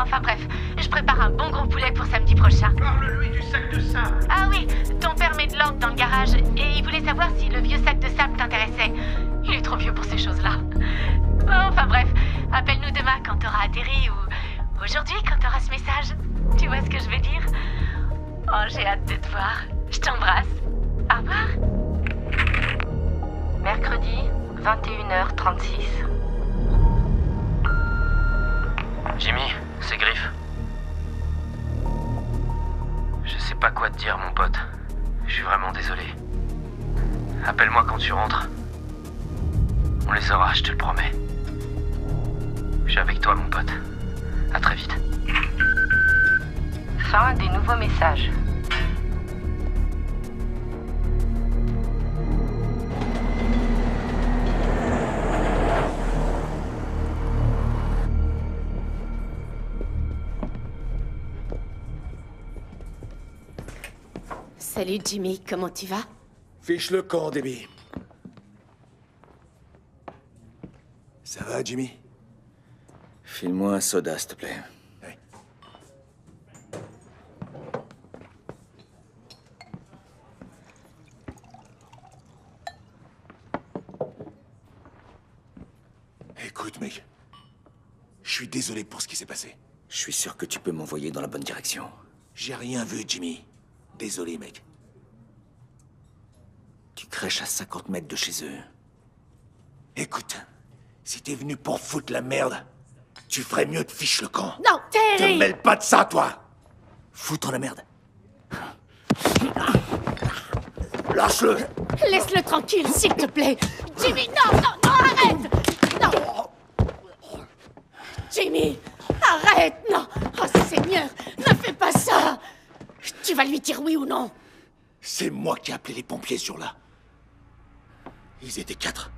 Enfin bref, je prépare un bon gros poulet pour samedi prochain. Parle-lui du sac de sable. Ah oui, ton père met de l'ordre dans le garage et il voulait savoir si le vieux sac de sable t'intéressait. Il est trop vieux pour ces choses-là. Enfin bref, appelle-nous demain quand t'auras atterri ou aujourd'hui quand t'auras ce message. Tu vois ce que je veux dire? Oh, j'ai hâte de te voir. Je t'embrasse. Au revoir. Mercredi, 21h36. Jimmy, c'est Griff. Je sais pas quoi te dire, mon pote. Je suis vraiment désolé. Appelle-moi quand tu rentres. On les aura, je te le promets. Je suis avec toi, mon pote. À très vite. Fin des nouveaux messages. Salut Jimmy, comment tu vas? Fiche le camp, Debbie. Ça va, Jimmy? File-moi un soda, s'il te plaît. Ouais. Écoute, mec. Je suis désolé pour ce qui s'est passé. Je suis sûr que tu peux m'envoyer dans la bonne direction. J'ai rien vu, Jimmy. Désolé, mec. Tu crèches à 50 mètres de chez eux. Écoute, si t'es venu pour foutre la merde, tu ferais mieux de fiche le camp. Non, Terry! Te mêle pas de ça, toi! Fous-toi la merde. Lâche-le! Laisse-le tranquille, s'il te plaît. Jimmy, non, non, non, arrête! Non! Jimmy, arrête, non! Oh Seigneur, ne fais pas ça! Tu vas lui dire oui ou non? C'est moi qui ai appelé les pompiers ce jour-là. Ils étaient 4.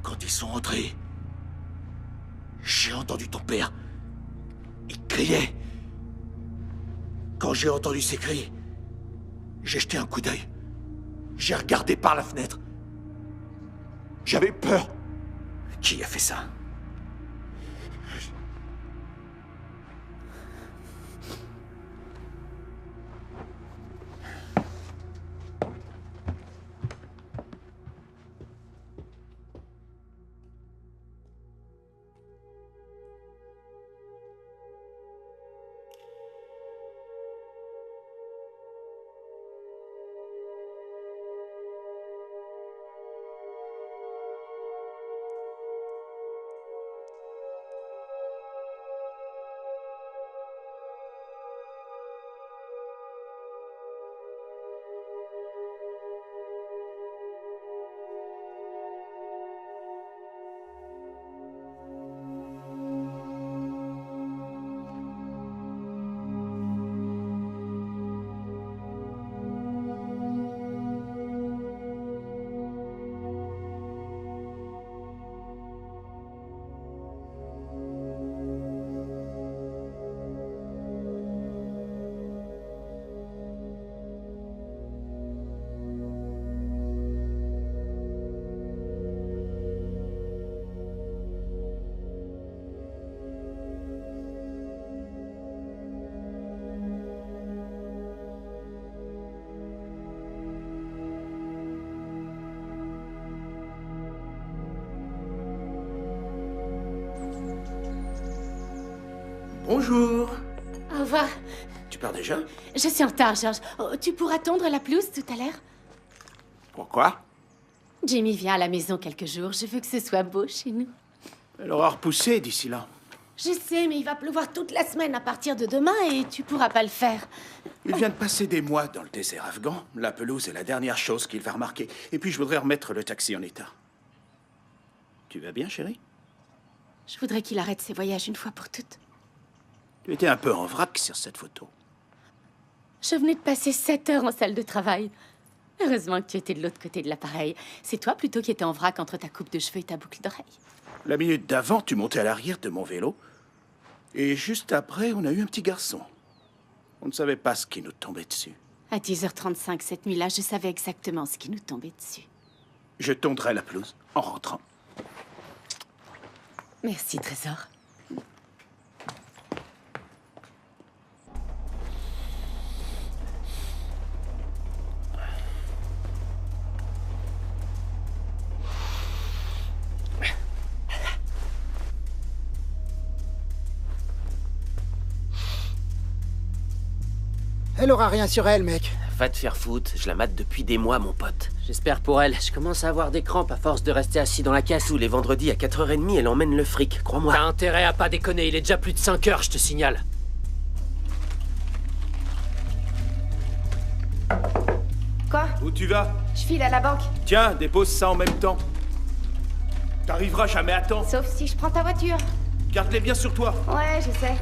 Quand ils sont entrés, j'ai entendu ton père. Il criait. Quand j'ai entendu ses cris, j'ai jeté un coup d'œil. J'ai regardé par la fenêtre. J'avais peur. Qui a fait ça? Bonjour. Au revoir. Tu pars déjà? Je suis en retard, George. Oh, tu pourras tondre la pelouse tout à l'heure? Pourquoi? Jimmy vient à la maison quelques jours. Je veux que ce soit beau chez nous. Elle aura repoussé d'ici là. Je sais, mais il va pleuvoir toute la semaine à partir de demain et tu pourras pas le faire. Il vient de passer des mois dans le désert afghan. La pelouse est la dernière chose qu'il va remarquer. Et puis je voudrais remettre le taxi en état. Tu vas bien, chérie? Je voudrais qu'il arrête ses voyages une fois pour toutes. Tu étais un peu en vrac sur cette photo. Je venais de passer 7 heures en salle de travail. Heureusement que tu étais de l'autre côté de l'appareil. C'est toi plutôt qui étais en vrac entre ta coupe de cheveux et ta boucle d'oreille. La minute d'avant, tu montais à l'arrière de mon vélo. Et juste après, on a eu un petit garçon. On ne savait pas ce qui nous tombait dessus. À 10h35 cette nuit-là, je savais exactement ce qui nous tombait dessus. Je tondrai la pelouse en rentrant. Merci, Trésor. Elle aura rien sur elle, mec. Va te faire foutre, je la mate depuis des mois, mon pote. J'espère pour elle. Je commence à avoir des crampes à force de rester assis dans la caisse. Tous les vendredis à 4h30, elle emmène le fric, crois-moi. T'as intérêt à pas déconner, il est déjà plus de 5 heures, je te signale. Quoi? Où tu vas? Je file à la banque. Tiens, dépose ça en même temps. T'arriveras jamais à temps. Sauf si je prends ta voiture. Garde-les bien sur toi. Ouais, je sais.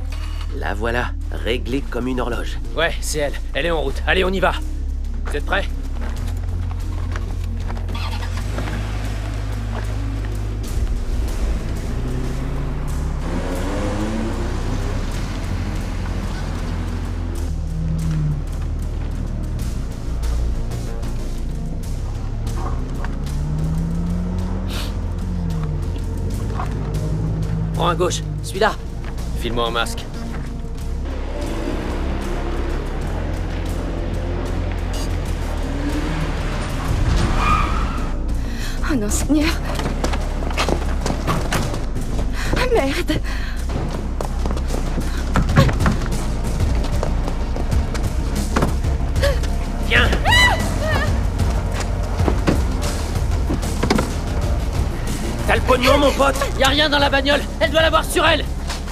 La voilà, réglée comme une horloge. Ouais, c'est elle. Elle est en route. Allez, on y va. Vous êtes prêts? Prends à gauche. Celui-là. File-moi un masque. Oh non, Seigneur. Ah merde. Viens! T'as le pognon, mon pote? Y a rien dans la bagnole. Elle doit l'avoir sur elle.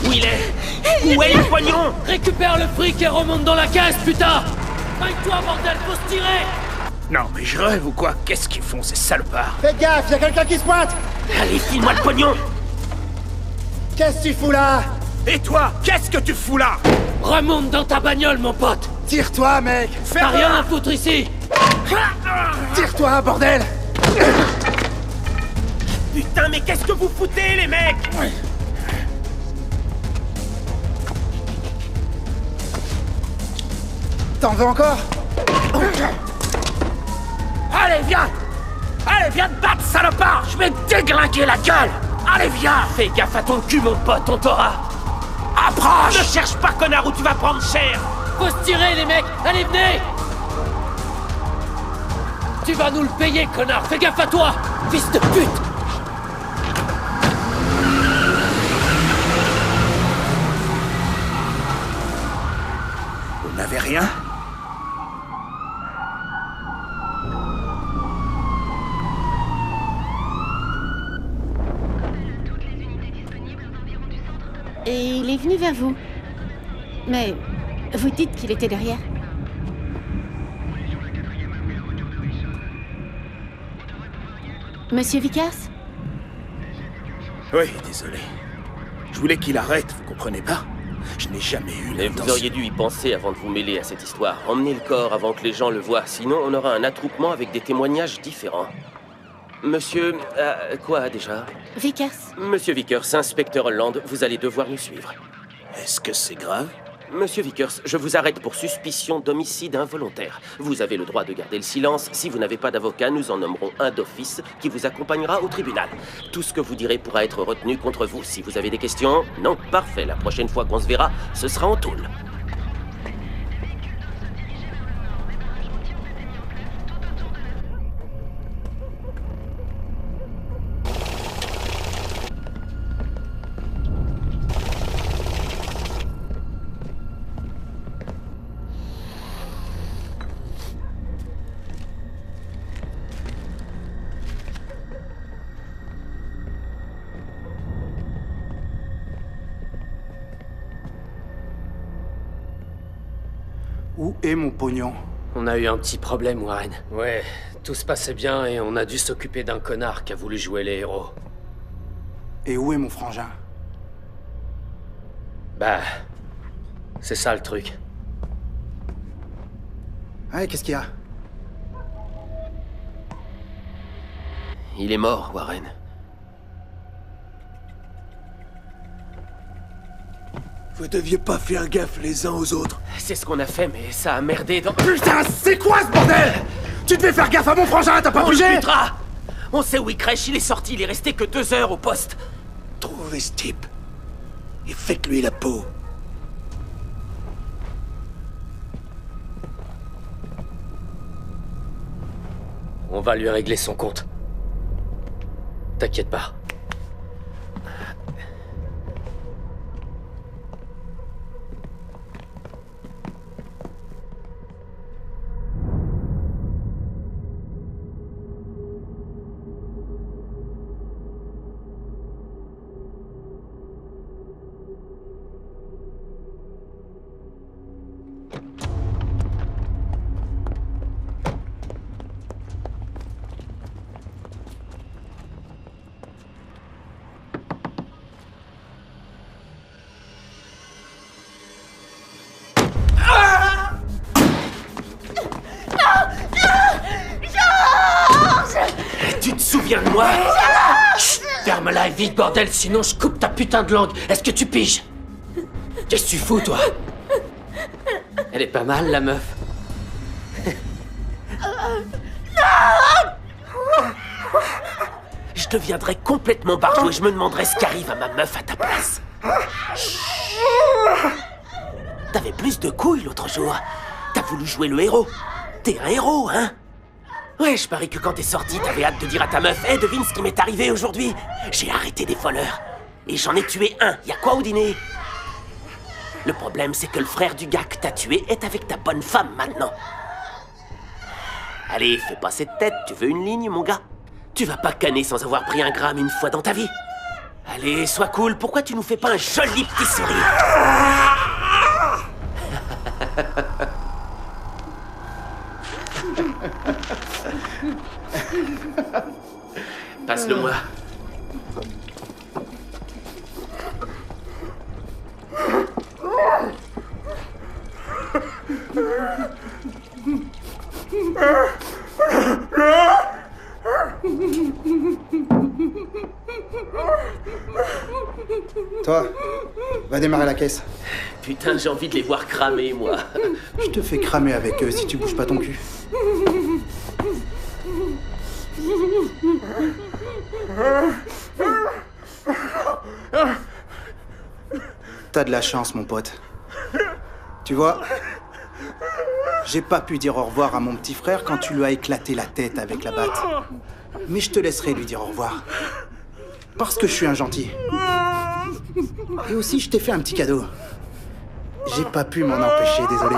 Où il est? Où est le pognon? Récupère le fric et remonte dans la caisse, putain. Fight-toi, bordel, faut se tirer. Non, mais je rêve ou quoi? Qu'est-ce qu'ils font, ces salopards? Faites gaffe, y a quelqu'un qui se pointe. Allez, file-moi le pognon! Qu'est-ce que tu fous là? Et toi, qu'est-ce que tu fous là? Remonte dans ta bagnole, mon pote. Tire-toi, mec. T'as rien à foutre ici. Tire-toi, bordel. Putain, mais qu'est-ce que vous foutez, les mecs? T'en veux encore? Allez, viens! Allez, viens te battre, salopard! Je vais te déglinguer la gueule! Allez, viens! Fais gaffe à ton cul, mon pote, on t'aura! Approche! Ne cherche pas, connard, ou tu vas prendre cher! Faut se tirer, les mecs. Allez, venez. Tu vas nous le payer, connard. Fais gaffe à toi, fils de pute. Vous n'avez rien? Et il est venu vers vous. Mais vous dites qu'il était derrière. Monsieur Vickers? Oui, désolé. Je voulais qu'il arrête, vous comprenez pas? Je n'ai jamais eu Mais l'intention... vous auriez dû y penser avant de vous mêler à cette histoire. Emmenez le corps avant que les gens le voient, sinon on aura un attroupement avec des témoignages différents. Monsieur... quoi déjà? Vickers. Monsieur Vickers, inspecteur Holland, vous allez devoir nous suivre. Est-ce que c'est grave? Monsieur Vickers, je vous arrête pour suspicion d'homicide involontaire. Vous avez le droit de garder le silence. Si vous n'avez pas d'avocat, nous en nommerons un d'office qui vous accompagnera au tribunal. Tout ce que vous direz pourra être retenu contre vous. Si vous avez des questions, non, parfait. La prochaine fois qu'on se verra, ce sera en tôle. Où est mon pognon? On a eu un petit problème, Warren. Ouais, tout se passait bien et on a dû s'occuper d'un connard qui a voulu jouer les héros. Et où est mon frangin? Bah... c'est ça le truc. Ouais, qu'est-ce qu'il y a? Il est mort, Warren. Vous deviez pas faire gaffe les uns aux autres. C'est ce qu'on a fait, mais ça a merdé dans... Putain, c'est quoi ce bordel? Tu devais faire gaffe à mon frangin, t'as pas On bougé? le butera! On sait où il crèche, il est sorti, il est resté que 2 heures au poste. Trouvez ce type et faites-lui la peau. On va lui régler son compte. T'inquiète pas. appelle-moi. Chut, ferme-la et vite, bordel, sinon je coupe ta putain de langue. Est-ce que tu piges? Qu'est-ce que tu fous, toi? Elle est pas mal, la meuf. Je deviendrais complètement barjot et je me demanderais ce qu'arrive à ma meuf à ta place. T'avais plus de couilles l'autre jour. T'as voulu jouer le héros. T'es un héros, hein? Ouais, je parie que quand t'es sorti, t'avais hâte de dire à ta meuf « Hey, devine ce qui m'est arrivé aujourd'hui? J'ai arrêté des voleurs. Et j'en ai tué un. Y'a quoi au dîner? » Le problème, c'est que le frère du gars que t'as tué est avec ta bonne femme maintenant. Allez, fais pas cette tête, tu veux une ligne, mon gars? Tu vas pas canner sans avoir pris un gramme une fois dans ta vie. Allez, sois cool, pourquoi tu nous fais pas un joli petit sourire? Passe-le-moi. Toi, va démarrer la caisse. Putain, j'ai envie de les voir cramer, moi. Je te fais cramer avec eux si tu bouges pas ton cul. T'as de la chance, mon pote. Tu vois, j'ai pas pu dire au revoir à mon petit frère quand tu lui as éclaté la tête avec la batte. Mais je te laisserai lui dire au revoir. Parce que je suis un gentil. Et aussi, je t'ai fait un petit cadeau. J'ai pas pu m'en empêcher, désolé.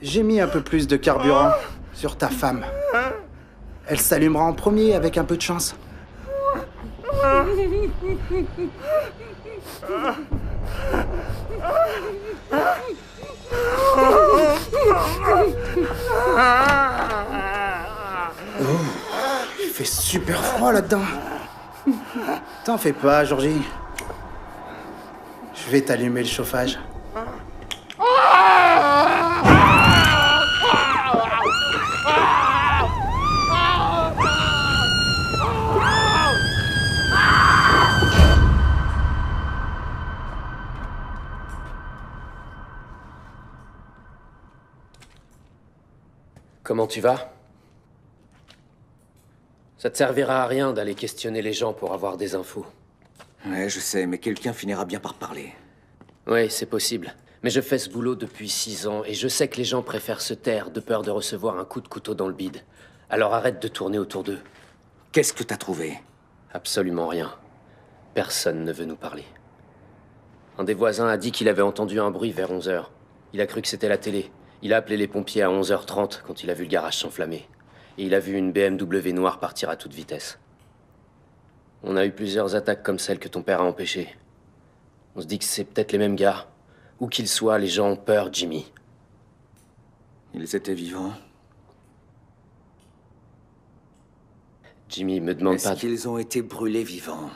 J'ai mis un peu plus de carburant sur ta femme. Elle s'allumera en premier avec un peu de chance. Oh, il fait super froid là-dedans. T'en fais pas, Georgie. Je vais t'allumer le chauffage. Comment tu vas? Ça te servira à rien d'aller questionner les gens pour avoir des infos. Ouais, je sais, mais quelqu'un finira bien par parler. Oui, c'est possible. Mais je fais ce boulot depuis 6 ans et je sais que les gens préfèrent se taire de peur de recevoir un coup de couteau dans le bide. Alors arrête de tourner autour d'eux. Qu'est-ce que t'as trouvé? Absolument rien. Personne ne veut nous parler. Un des voisins a dit qu'il avait entendu un bruit vers 11h. Il a cru que c'était la télé. Il a appelé les pompiers à 11h30 quand il a vu le garage s'enflammer. Et il a vu une BMW noire partir à toute vitesse. On a eu plusieurs attaques comme celle que ton père a empêchées. On se dit que c'est peut-être les mêmes gars. Où qu'ils soient, les gens ont peur, Jimmy. Ils étaient vivants. Jimmy, me demande pas... Est-ce qu'ils ont été brûlés vivants?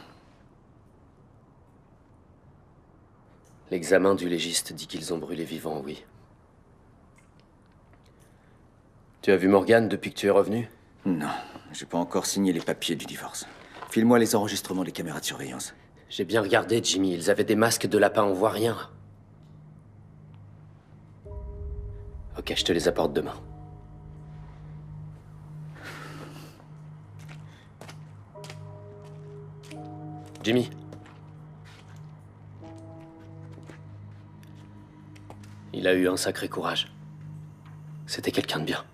L'examen du légiste dit qu'ils ont brûlé vivants, oui. Tu as vu Morgane depuis que tu es revenu? Non, j'ai pas encore signé les papiers du divorce. File-moi les enregistrements des caméras de surveillance. J'ai bien regardé, Jimmy. Ils avaient des masques de lapin, on voit rien. Ok, je te les apporte demain. Jimmy. Il a eu un sacré courage. C'était quelqu'un de bien.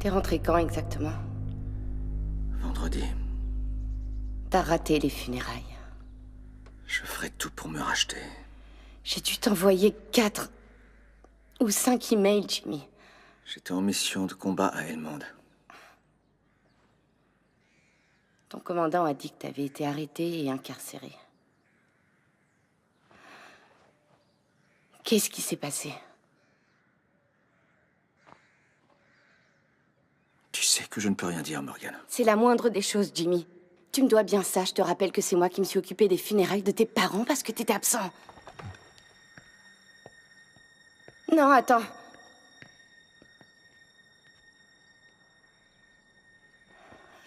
T'es rentré quand exactement? Vendredi. T'as raté les funérailles. Je ferai tout pour me racheter. J'ai dû t'envoyer 4 ou 5 emails, Jimmy. J'étais en mission de combat à Helmand. Ton commandant a dit que t'avais été arrêté et incarcéré. Qu'est-ce qui s'est passé? Tu sais que je ne peux rien dire, Morgan. C'est la moindre des choses, Jimmy. Tu me dois bien ça. Je te rappelle que c'est moi qui me suis occupée des funérailles de tes parents parce que t'étais absent. Non, attends.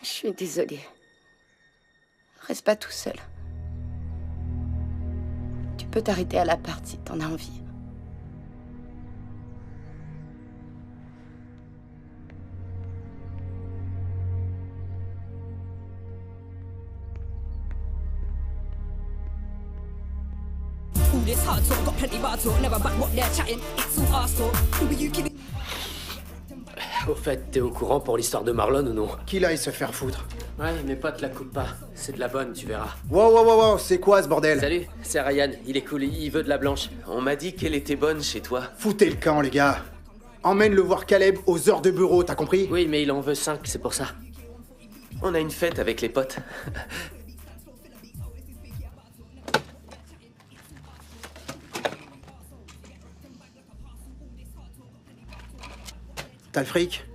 Je suis désolée. Reste pas tout seul. Tu peux t'arrêter à l'appart si t'en as envie. Au fait, t'es au courant pour l'histoire de Marlon ou non? Qu'il aille se faire foutre. Ouais, mais pas te la coupe pas. C'est de la bonne, tu verras. Wow, c'est quoi ce bordel? Salut, c'est Ryan. Il est cool, il veut de la blanche. On m'a dit qu'elle était bonne chez toi. Foutez le camp, les gars. Emmène-le voir Caleb aux heures de bureau, t'as compris? Oui, mais il en veut 5, c'est pour ça. On a une fête avec les potes. T'as le fric?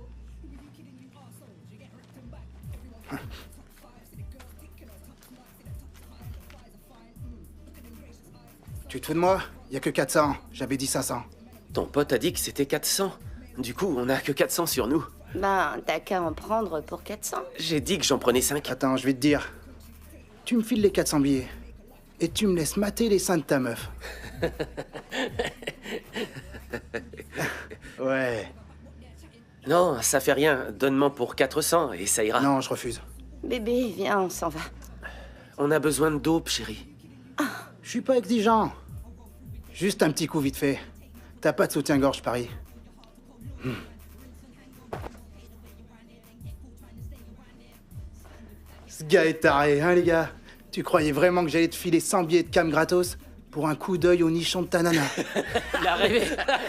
Tu te fous de moi? Y a que 400. J'avais dit 500. Ton pote a dit que c'était 400. Du coup, on a que 400 sur nous. Ben, t'as qu'à en prendre pour 400. J'ai dit que j'en prenais 5. Attends, je vais te dire. Tu me files les 400 billets. Et tu me laisses mater les seins de ta meuf. Ouais. Non, ça fait rien. Donne-moi pour 400 et ça ira. Non, je refuse. Bébé, viens, on s'en va. On a besoin de dope, chérie. Je suis pas exigeant. Juste un petit coup vite fait. T'as pas de soutien-gorge, je parie. Ce gars est taré, hein, les gars? Tu croyais vraiment que j'allais te filer 100 billets de cam gratos pour un coup d'œil au nichon de ta nana? Il a rêvé.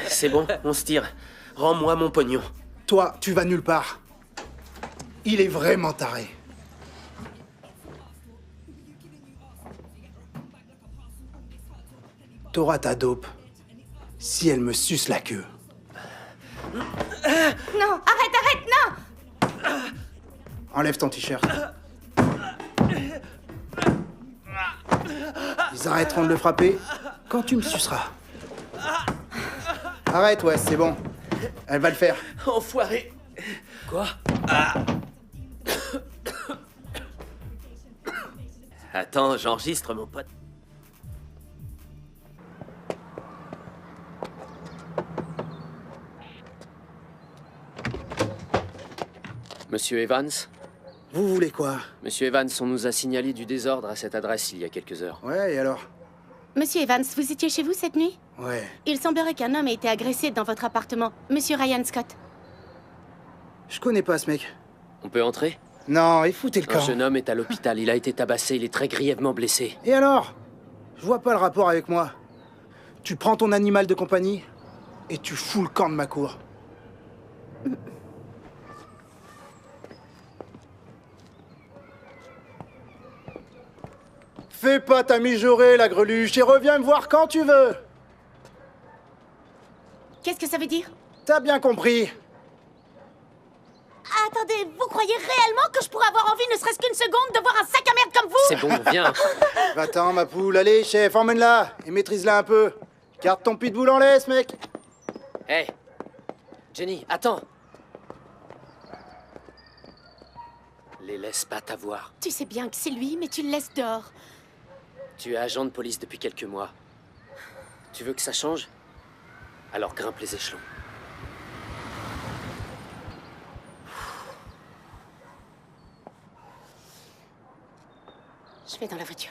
C'est bon, on se tire. Rends-moi mon pognon. Toi, tu vas nulle part. Il est vraiment taré. T'auras ta dope si elle me suce la queue. Non, arrête, non! Enlève ton t-shirt. Ils arrêteront de le frapper quand tu me suceras. Arrête, ouais, c'est bon. Elle va le faire. Enfoiré. Quoi? Attends, j'enregistre, mon pote. Monsieur Evans? Vous voulez quoi? Monsieur Evans, on nous a signalé du désordre à cette adresse il y a quelques heures. Ouais, et alors? Monsieur Evans, vous étiez chez vous cette nuit? Ouais. Il semblerait qu'un homme ait été agressé dans votre appartement. Monsieur Ryan Scott. Je connais pas ce mec. On peut entrer? Non, et foutez le Un camp. jeune homme est à l'hôpital, il a été tabassé, il est très grièvement blessé. Et alors? Je vois pas le rapport avec moi. Tu prends ton animal de compagnie et tu fous le camp de ma cour. Fais pas ta mijaurée, la greluche, et reviens me voir quand tu veux. Qu'est-ce que ça veut dire? T'as bien compris. Attendez, vous croyez réellement que je pourrais avoir envie, ne serait-ce qu'une seconde, de voir un sac à merde comme vous? C'est bon, viens. Va-t'en, ma poule. Allez, chef, emmène-la et maîtrise-la un peu. Garde ton pitbull en laisse, mec. Hé Jenny, attends. Les laisse pas t'avoir. Tu sais bien que c'est lui, mais tu le laisses dehors. Tu es agent de police depuis quelques mois. Tu veux que ça change? Alors grimpe les échelons. Je vais dans la voiture.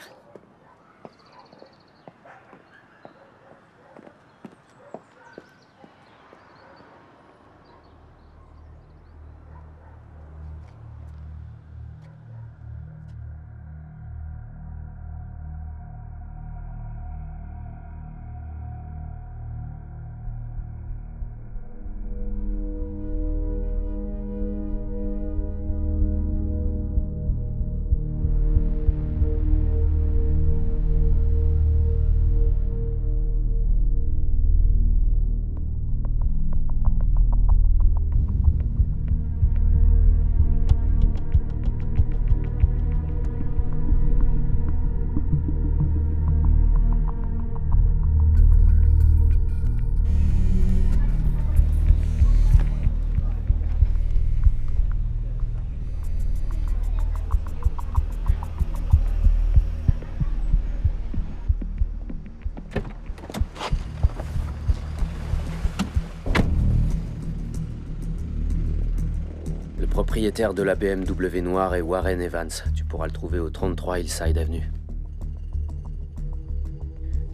propriétaire de la BMW noire est Warren Evans. Tu pourras le trouver au 33 Hillside Avenue.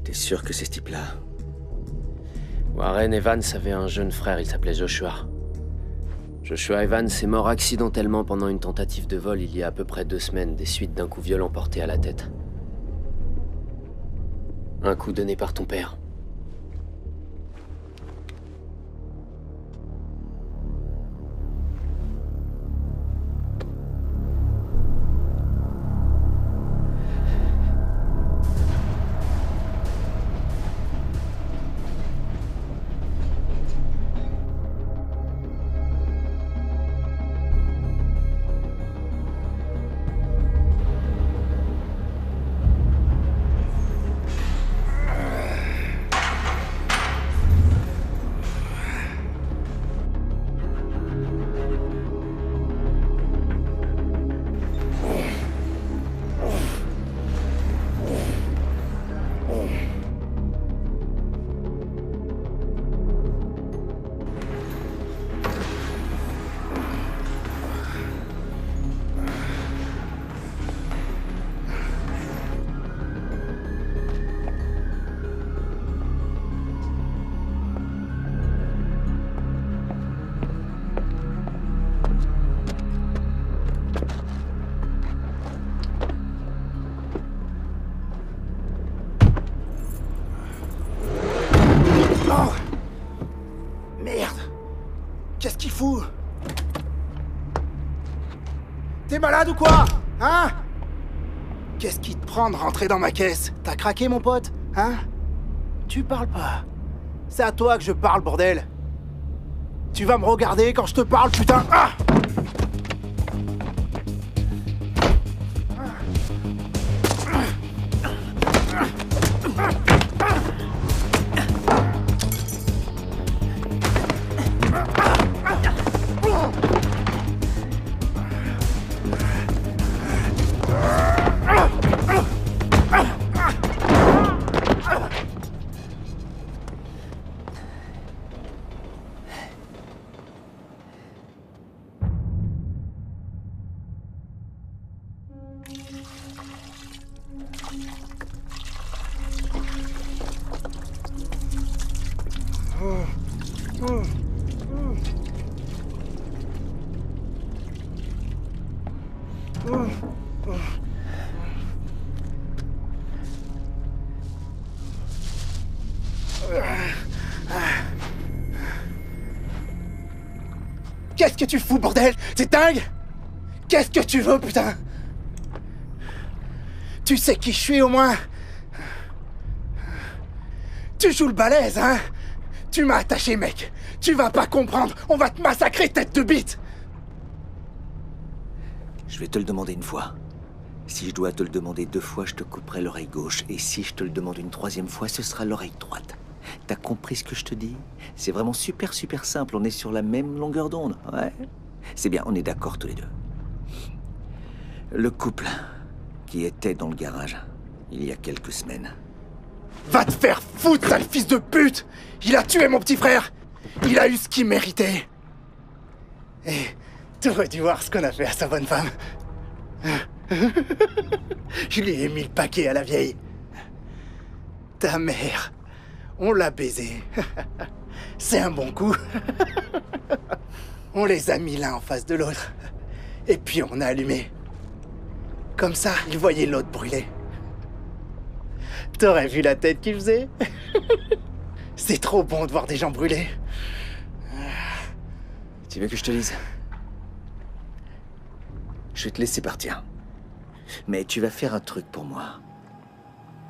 T'es sûr que c'est ce type-là? Warren Evans avait un jeune frère, il s'appelait Joshua. Joshua Evans est mort accidentellement pendant une tentative de vol il y a à peu près 2 semaines, des suites d'un coup violent porté à la tête. Un coup donné par ton père. Qu'est-ce qu'il fout? T'es malade ou quoi? Hein? Qu'est-ce qui te prend de rentrer dans ma caisse? T'as craqué, mon pote? Hein? Tu parles pas. C'est à toi que je parle, bordel. Tu vas me regarder quand je te parle, putain. Ah! Qu'est-ce que tu fous, bordel? T'es dingue? Qu'est-ce que tu veux, putain? Tu sais qui je suis, au moins? Tu joues le balèze, hein? Tu m'as attaché, mec. Tu vas pas comprendre. On va te massacrer, tête de bite. Je vais te le demander une fois. Si je dois te le demander 2 fois, je te couperai l'oreille gauche. Et si je te le demande une 3e fois, ce sera l'oreille droite. T'as compris ce que je te dis? C'est vraiment super simple. On est sur la même longueur d'onde, ouais? C'est bien, on est d'accord tous les deux. Le couple qui était dans le garage il y a quelques semaines. Va te faire foutre, sale fils de pute! Il a tué mon petit frère! Il a eu ce qu'il méritait! Et t'aurais dû voir ce qu'on a fait à sa bonne femme. Je lui ai mis le paquet à la vieille. Ta mère, on l'a baisé. C'est un bon coup. On les a mis l'un en face de l'autre. Et puis on a allumé. Comme ça, il voyait l'autre brûler. T'aurais vu la tête qu'il faisait? C'est trop bon de voir des gens brûler. Tu veux que je te dise? Je vais te laisser partir. Mais tu vas faire un truc pour moi.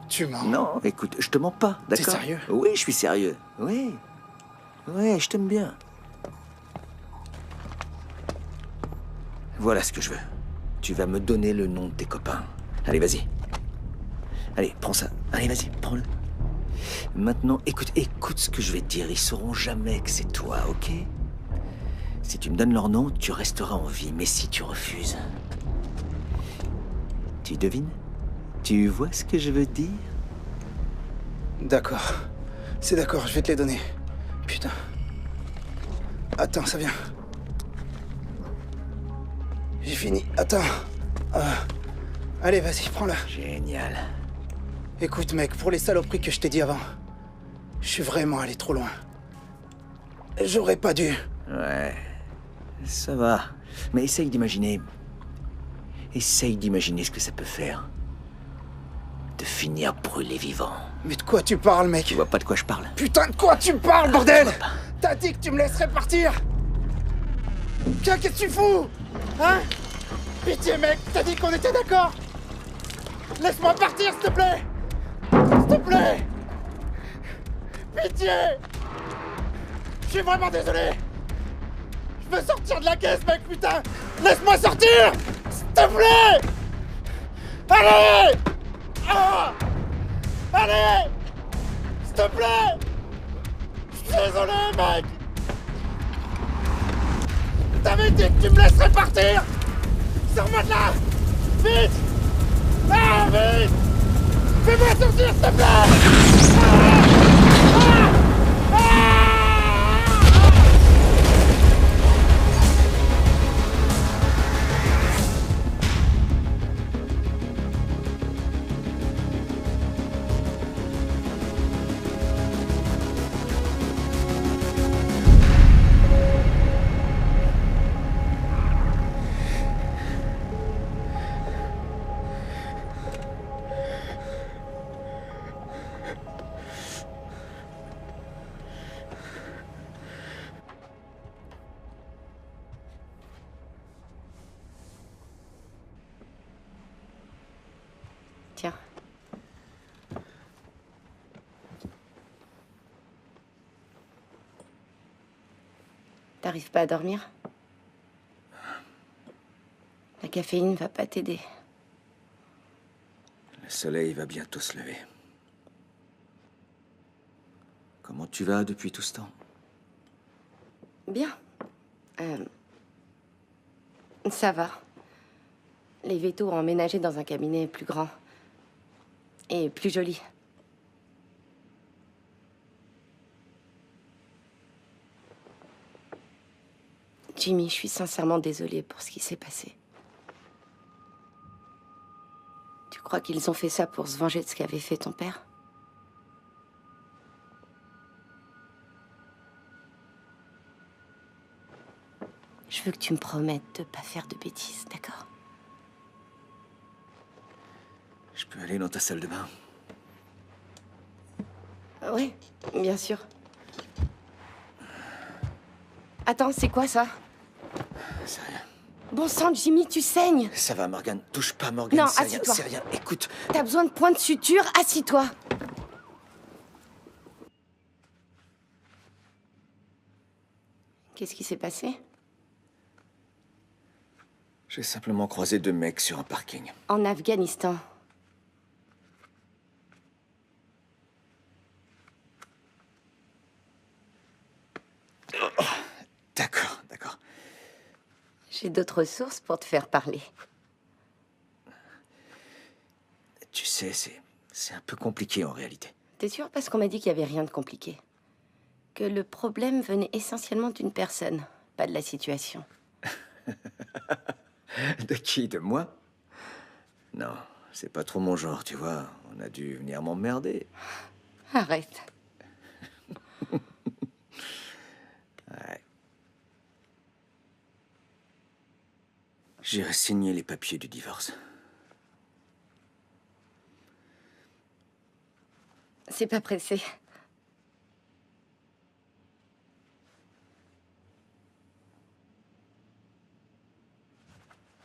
Tu mens? Non, écoute, je te mens pas, d'accord? T'es sérieux? Oui, je suis sérieux. Oui. Ouais, je t'aime bien. Voilà ce que je veux. Tu vas me donner le nom de tes copains. Allez, vas-y. Allez, prends ça. Allez, vas-y, prends-le. Maintenant, écoute ce que je vais te dire. Ils sauront jamais que c'est toi, ok? Si tu me donnes leur nom, tu resteras en vie. Mais si tu refuses... Tu devines? Tu vois ce que je veux dire? D'accord. C'est d'accord, je vais te les donner. Putain. Attends, ça vient. J'ai fini. Attends. Allez, vas-y, prends-la. Génial. Écoute, mec, pour les saloperies que je t'ai dit avant, je suis vraiment allé trop loin. J'aurais pas dû. Ouais. Ça va. Mais essaye d'imaginer... Essaye d'imaginer ce que ça peut faire. De finir brûlé vivant. Mais de quoi tu parles, mec? Tu vois pas de quoi je parle? Putain, de quoi tu parles, bordel? T'as dit que tu me laisserais partir? Tiens, qu'est-ce que tu fous? Hein? Pitié, mec, t'as dit qu'on était d'accord? Laisse-moi partir, s'il te plaît! S'il te plaît! Pitié! Je suis vraiment désolé! Je veux sortir de la caisse, mec, putain! Laisse-moi sortir! S'il te plaît! Allez! Ah! Allez! S'il te plaît! Je suis désolé, mec! T'avais dit que tu me laisserais partir! Sors-moi de là! Vite! Ah, vite! Fais-moi sortir, s'il te plaît! Ah! Ah! Ah! Tiens. T'arrives pas à dormir? La caféine va pas t'aider. Le soleil va bientôt se lever. Comment tu vas depuis tout ce temps? Bien. Ça va. Les vétos ont emménagé dans un cabinet plus grand. Et plus joli. Jimmy, je suis sincèrement désolée pour ce qui s'est passé. Tu crois qu'ils ont fait ça pour se venger de ce qu'avait fait ton père? Je veux que tu me promettes de pas faire de bêtises, d'accord? Je peux aller dans ta salle de bain? Oui, bien sûr. Attends, c'est quoi ça? C'est rien. Bon sang, Jimmy, tu saignes! Ça va, Morgane. Touche pas, Morgane. Non, c'est rien, assis-toi. c'est rien. Écoute. T'as besoin de points de suture? Assis-toi! Qu'est-ce qui s'est passé? J'ai simplement croisé 2 mecs sur un parking. En Afghanistan. D'accord, d'accord. J'ai d'autres sources pour te faire parler. Tu sais, c'est un peu compliqué en réalité. T'es sûr? Parce qu'on m'a dit qu'il n'y avait rien de compliqué. Que le problème venait essentiellement d'une personne, pas de la situation. De qui? De moi? Non, c'est pas trop mon genre, tu vois. On a dû venir m'emmerder. Arrête. Ouais. J'irai signer les papiers du divorce. C'est pas pressé.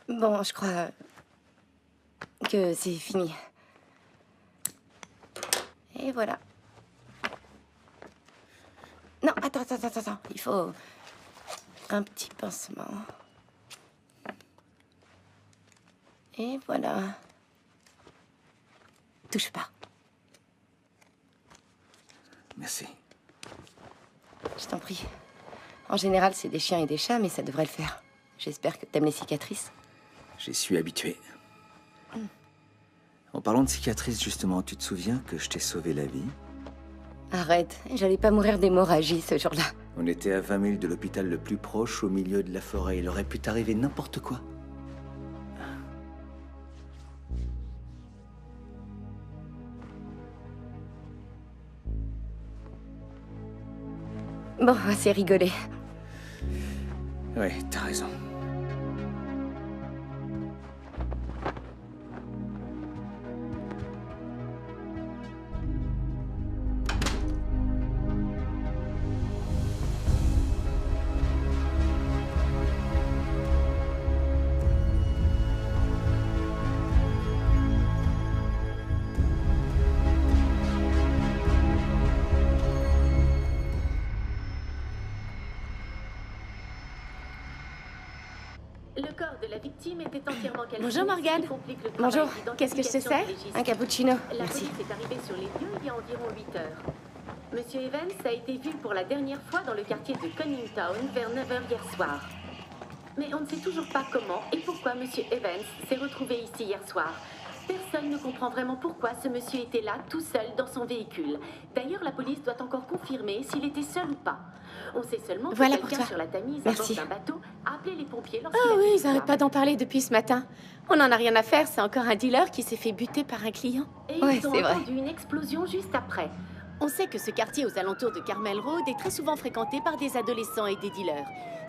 Bon, je crois que c'est fini. Et voilà. Non, attends. Il faut un petit pincement. Et voilà. Touche pas. Merci. Je t'en prie. En général, c'est des chiens et des chats, mais ça devrait le faire. J'espère que t'aimes les cicatrices. J'y suis habitué. En parlant de cicatrices, justement, tu te souviens que je t'ai sauvé la vie? Arrête, j'allais pas mourir d'hémorragie ce jour-là. On était à 20 000 de l'hôpital le plus proche, au milieu de la forêt. Il aurait pu t'arriver n'importe quoi. Bon, assez rigolé. Ouais, t'as raison. Le corps de la victime était entièrement calciné. Bonjour, Morgane. ce qui complique le Bonjour, travail qu'est-ce que je te d'identification sers? du registre. Un cappuccino. La Merci. police est arrivée sur les lieux il y a environ 8 heures. Monsieur Evans a été vu pour la dernière fois dans le quartier de Conningtown vers 9h hier soir. Mais on ne sait toujours pas comment et pourquoi Monsieur Evans s'est retrouvé ici hier soir. Personne ne comprend vraiment pourquoi ce monsieur était là, tout seul, dans son véhicule. D'ailleurs, la police doit encore confirmer s'il était seul ou pas. On sait seulement que Voilà pour quelqu'un toi. sur la Tamise, à Merci. bord d'un bateau, a appelé les pompiers lorsqu'il Ah a vu oui, ils l'histoire. n'arrêtent pas d'en parler depuis ce matin. On n'en a rien à faire, c'est encore un dealer qui s'est fait buter par un client. Et Ouais, ils ont c'est vrai. entendu une explosion juste après. On sait que ce quartier aux alentours de Carmel Road est très souvent fréquenté par des adolescents et des dealers.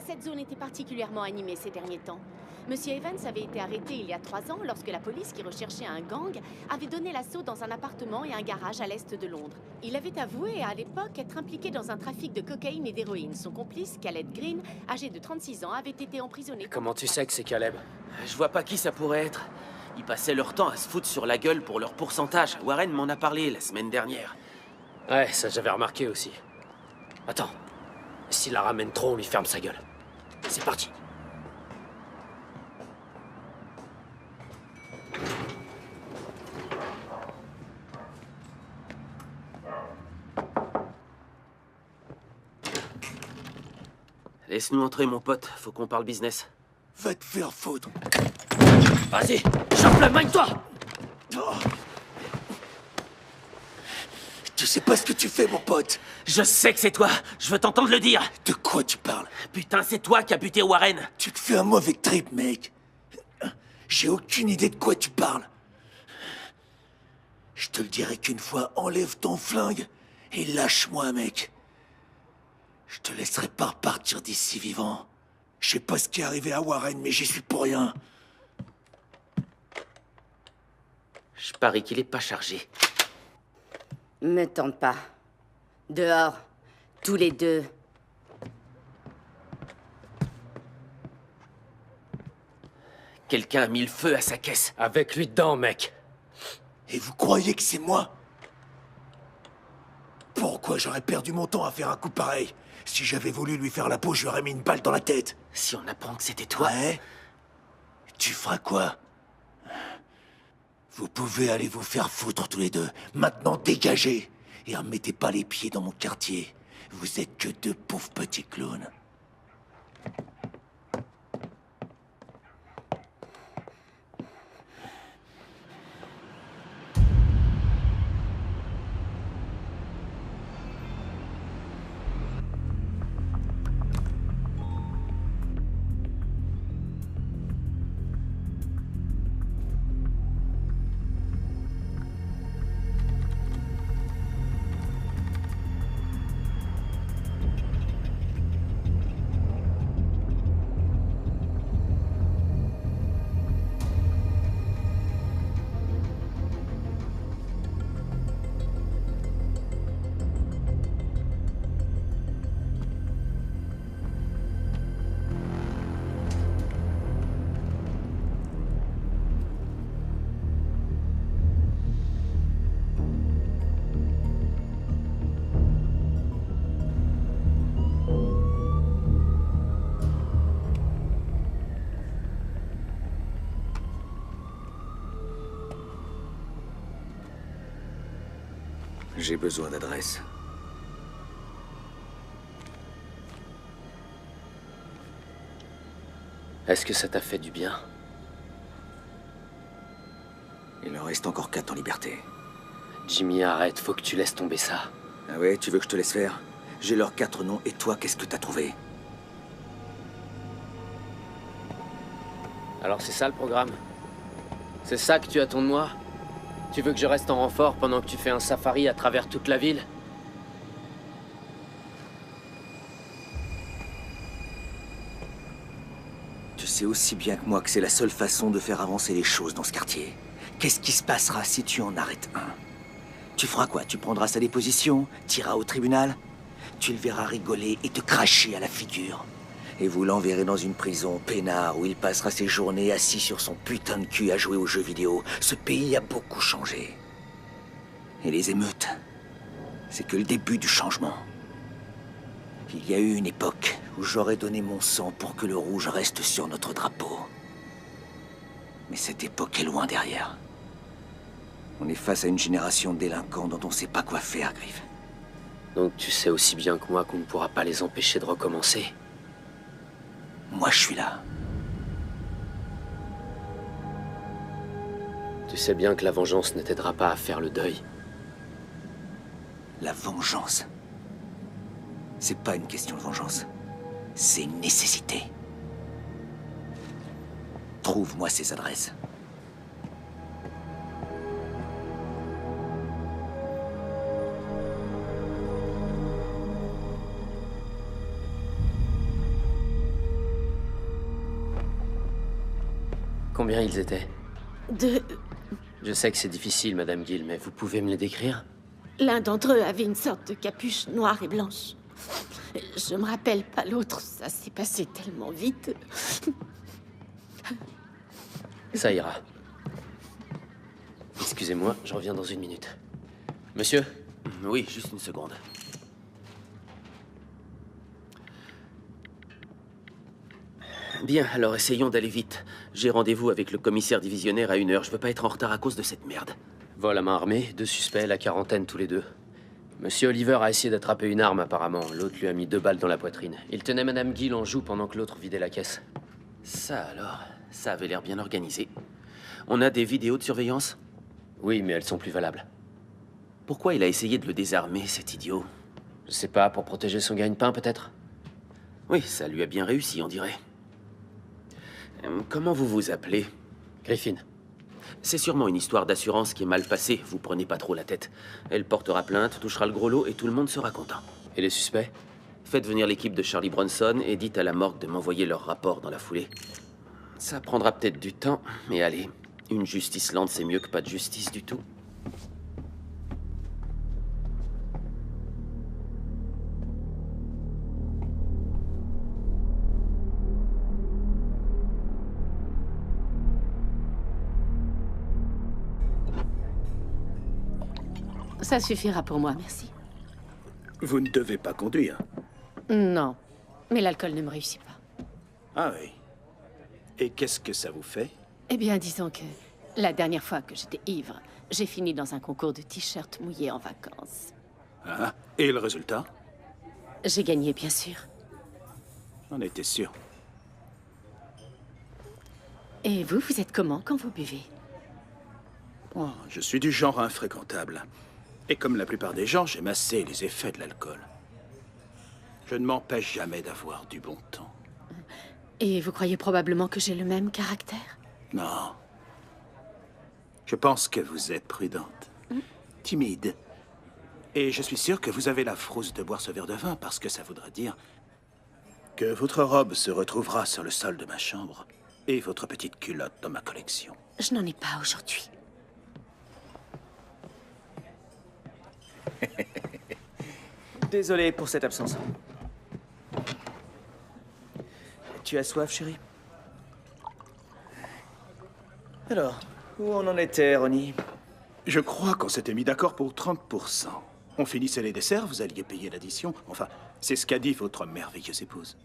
Cette zone était particulièrement animée ces derniers temps. Monsieur Evans avait été arrêté il y a 3 ans lorsque la police, qui recherchait un gang, avait donné l'assaut dans un appartement et un garage à l'est de Londres. Il avait avoué à l'époque être impliqué dans un trafic de cocaïne et d'héroïne. Son complice, Caleb Green, âgé de 36 ans, avait été emprisonné. Comment tu sais que c'est Caleb? Je vois pas qui ça pourrait être. Ils passaient leur temps à se foutre sur la gueule pour leur pourcentage. Warren m'en a parlé la semaine dernière. Ouais, ça j'avais remarqué aussi. Attends. S'il la ramène trop, on lui ferme sa gueule. C'est parti. Laisse-nous entrer, mon pote. Faut qu'on parle business. Va te faire foutre. Vas-y, chope le magne-toi! Oh. Tu sais pas ce que tu fais, mon pote. Je sais que c'est toi. Je veux t'entendre le dire. De quoi tu parles? Putain, c'est toi qui as buté Warren. Tu te fais un mauvais trip, mec. J'ai aucune idée de quoi tu parles. Je te le dirai qu'une fois, enlève ton flingue et lâche-moi, mec. Je te laisserai pas repartir d'ici vivant. Je sais pas ce qui est arrivé à Warren, mais j'y suis pour rien. Je parie qu'il est pas chargé. Me tente pas. Dehors. Tous les deux. Quelqu'un a mis le feu à sa caisse. Avec lui dedans, mec. Et vous croyez que c'est moi? Pourquoi j'aurais perdu mon temps à faire un coup pareil? Si j'avais voulu lui faire la peau, je lui aurais mis une balle dans la tête. Si on apprend que c'était toi... Ouais? Tu feras quoi? Vous pouvez aller vous faire foutre tous les deux. Maintenant, dégagez. Et remettez pas les pieds dans mon quartier. Vous êtes que 2 pauvres petits clowns. J'ai besoin d'adresse. Est-ce que ça t'a fait du bien? Il en reste encore 4 en liberté. Jimmy, arrête, faut que tu laisses tomber ça. Ah ouais, tu veux que je te laisse faire? J'ai leurs 4 noms, et toi, qu'est-ce que t'as trouvé? Alors c'est ça le programme? C'est ça que tu attends de moi? Tu veux que je reste en renfort pendant que tu fais un safari à travers toute la ville? sais aussi bien que moi que c'est la seule façon de faire avancer les choses dans ce quartier. Qu'est-ce qui se passera si tu en arrêtes un? Tu feras quoi? Tu prendras sa déposition? T'iras au tribunal? Tu le verras rigoler et te cracher à la figure. Et vous l'enverrez dans une prison peinard où il passera ses journées assis sur son putain de cul à jouer aux jeux vidéo. Ce pays a beaucoup changé. Et les émeutes, c'est que le début du changement. Il y a eu une époque où j'aurais donné mon sang pour que le rouge reste sur notre drapeau. Mais cette époque est loin derrière. On est face à une génération de délinquants dont on ne sait pas quoi faire, Griff. Donc tu sais aussi bien que moi qu'on ne pourra pas les empêcher de recommencer. Moi, je suis là. Tu sais bien que la vengeance ne t'aidera pas à faire le deuil. La vengeance. C'est pas une question de vengeance. C'est une nécessité. Trouve-moi ces adresses. Combien ils étaient? 2. Je sais que c'est difficile, Madame Gill, mais vous pouvez me les décrire? L'un d'entre eux avait une sorte de capuche noire et blanche. Je me rappelle pas l'autre, ça s'est passé tellement vite. Ça ira. Excusez-moi, je reviens dans une minute. Monsieur? Oui, juste une seconde. Bien, alors essayons d'aller vite. J'ai rendez-vous avec le commissaire divisionnaire à 1h. Je veux pas être en retard à cause de cette merde. Vol à main armée, 2 suspects, la quarantaine tous les deux. Monsieur Oliver a essayé d'attraper une arme apparemment. L'autre lui a mis 2 balles dans la poitrine. Il tenait Madame Gill en joue pendant que l'autre vidait la caisse. Ça alors, ça avait l'air bien organisé. On a des vidéos de surveillance? Oui, mais elles sont plus valables. Pourquoi il a essayé de le désarmer, cet idiot? Je sais pas, pour protéger son gagne-pain peut-être? Oui, ça lui a bien réussi, on dirait. Comment vous vous appelez? Griffin. C'est sûrement une histoire d'assurance qui est mal passée, vous prenez pas trop la tête. Elle portera plainte, touchera le gros lot et tout le monde sera content. Et les suspects? Faites venir l'équipe de Charlie Bronson et dites à la morgue de m'envoyer leur rapport dans la foulée. Ça prendra peut-être du temps, mais allez, une justice lente c'est mieux que pas de justice du tout. Ça suffira pour moi, merci. Vous ne devez pas conduire. Non, mais l'alcool ne me réussit pas. Ah oui. Et qu'est-ce que ça vous fait? Eh bien, disons que la dernière fois que j'étais ivre, j'ai fini dans un concours de t-shirts mouillés en vacances. Ah, et le résultat? J'ai gagné, bien sûr. On était sûr. Et vous êtes comment quand vous buvez? Oh, je suis du genre infréquentable. Et comme la plupart des gens, j'aime assez les effets de l'alcool. Je ne m'empêche jamais d'avoir du bon temps. Et vous croyez probablement que j'ai le même caractère? Non. Je pense que vous êtes prudente. Timide. Et je suis sûr que vous avez la frousse de boire ce verre de vin parce que ça voudra dire que votre robe se retrouvera sur le sol de ma chambre et votre petite culotte dans ma collection. Je n'en ai pas aujourd'hui. Désolé pour cette absence. Tu as soif, chérie? Alors, où on en était, Ronnie? Je crois qu'on s'était mis d'accord pour 30%. On finissait les desserts, vous alliez payer l'addition. Enfin, c'est ce qu'a dit votre merveilleuse épouse.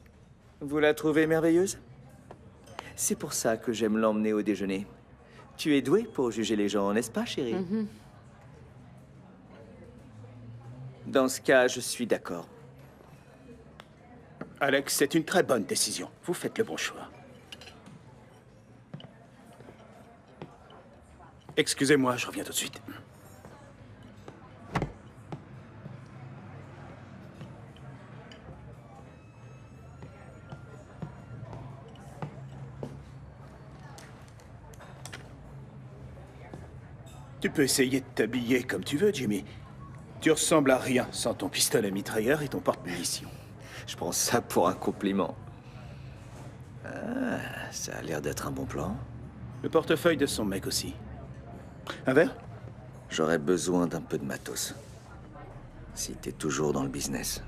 Vous la trouvez merveilleuse? C'est pour ça que j'aime l'emmener au déjeuner. Tu es douée pour juger les gens, n'est-ce pas, chérie? Dans ce cas, je suis d'accord. Alex, c'est une très bonne décision. Vous faites le bon choix. Excusez-moi, je reviens tout de suite. Tu peux essayer de t'habiller comme tu veux, Jimmy. Tu ressembles à rien sans ton pistolet mitrailleur et ton porte-munitions. Je prends ça pour un compliment. Ah, ça a l'air d'être un bon plan. Le portefeuille de son mec aussi. Un verre? J'aurais besoin d'un peu de matos. Si t'es toujours dans le business.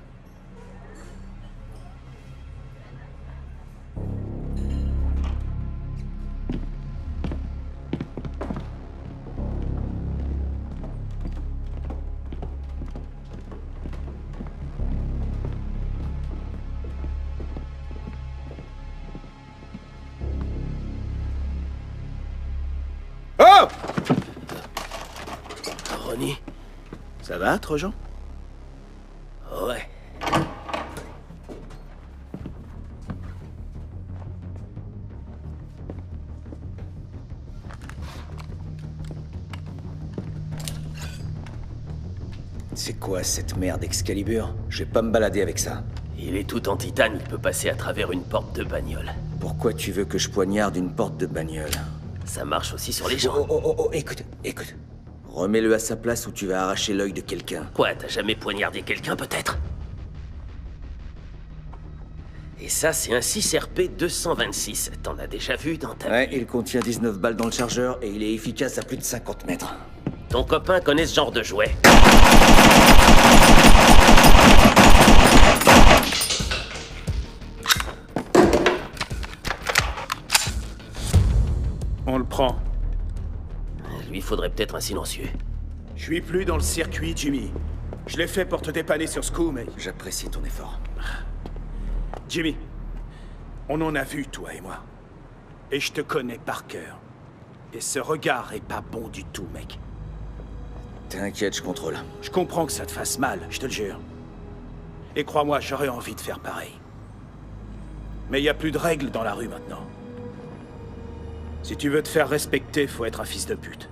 Oh! Ronnie? Ça va, Trojan? Ouais. C'est quoi cette merde Excalibur? Je vais pas me balader avec ça. Il est tout en titane, il peut passer à travers une porte de bagnole. Pourquoi tu veux que je poignarde une porte de bagnole? Ça marche aussi sur les gens. Oh, écoute. Remets-le à sa place ou tu vas arracher l'œil de quelqu'un. Quoi, t'as jamais poignardé quelqu'un peut-être? Et ça, c'est un 6RP 226. T'en as déjà vu dans ta Ouais, vie? il contient 19 balles dans le chargeur et il est efficace à plus de 50 mètres. Ton copain connaît ce genre de jouet. On le prend. Lui, faudrait peut-être un silencieux. Je suis plus dans le circuit, Jimmy. Je l'ai fait pour te dépanner sur ce coup, mais... J'apprécie ton effort. Jimmy, on en a vu, toi et moi. Et je te connais par cœur. Et ce regard est pas bon du tout, mec. T'inquiète, je contrôle. Je comprends que ça te fasse mal, je te le jure. Et crois-moi, j'aurais envie de faire pareil. Mais il n'y a plus de règles dans la rue maintenant. Si tu veux te faire respecter, faut être un fils de pute.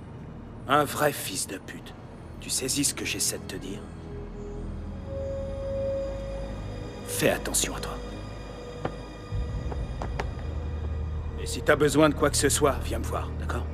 Un vrai fils de pute. Tu saisis ce que j'essaie de te dire? Fais attention à toi. Et si t'as besoin de quoi que ce soit, viens me voir, d'accord?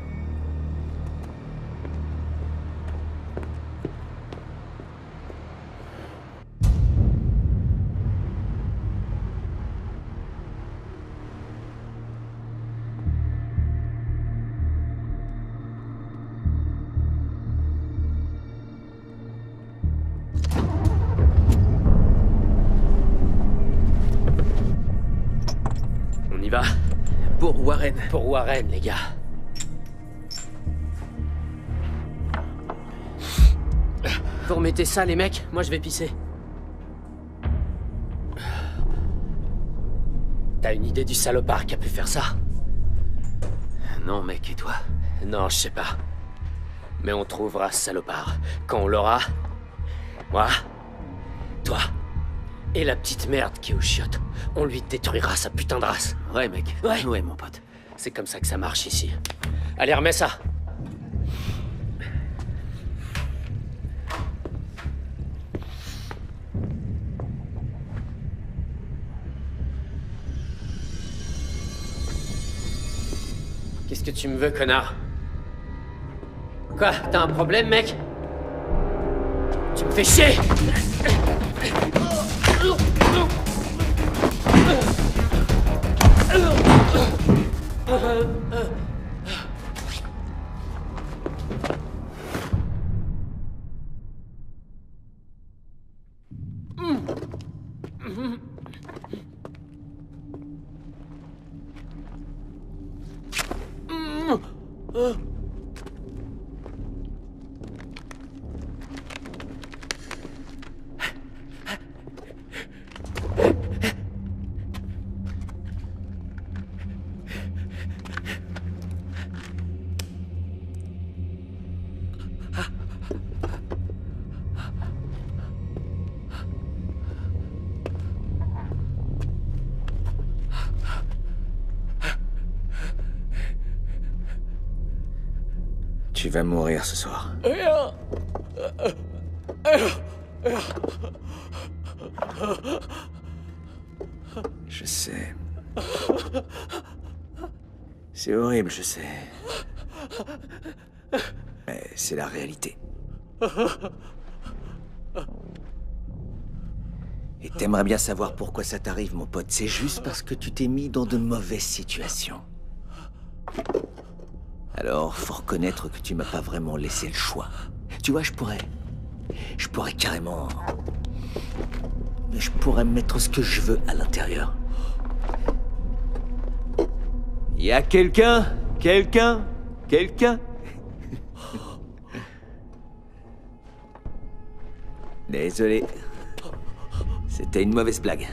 On y va. Pour Warren. Pour Warren, les gars. Vous remettez ça, les mecs? Moi, je vais pisser. T'as une idée du salopard qui a pu faire ça? Non, mec, et toi? Non, je sais pas. Mais on trouvera ce salopard. Quand on l'aura... Moi... Toi... Et la petite merde qui est aux chiottes. On lui détruira sa putain de race. Ouais, mec. Ouais, mon pote. C'est comme ça que ça marche ici. Allez, remets ça. Qu'est-ce que tu me veux, connard? Quoi? T'as un problème, mec? Tu me fais chier! Tu vas mourir ce soir. Je sais. C'est horrible, je sais. Mais c'est la réalité. Et t'aimerais bien savoir pourquoi ça t'arrive, mon pote. C'est juste parce que tu t'es mis dans de mauvaises situations. Alors, faut reconnaître que tu m'as pas vraiment laissé le choix. Tu vois, je pourrais carrément... Je pourrais mettre ce que je veux à l'intérieur. Y a quelqu'un? Désolé. C'était une mauvaise blague.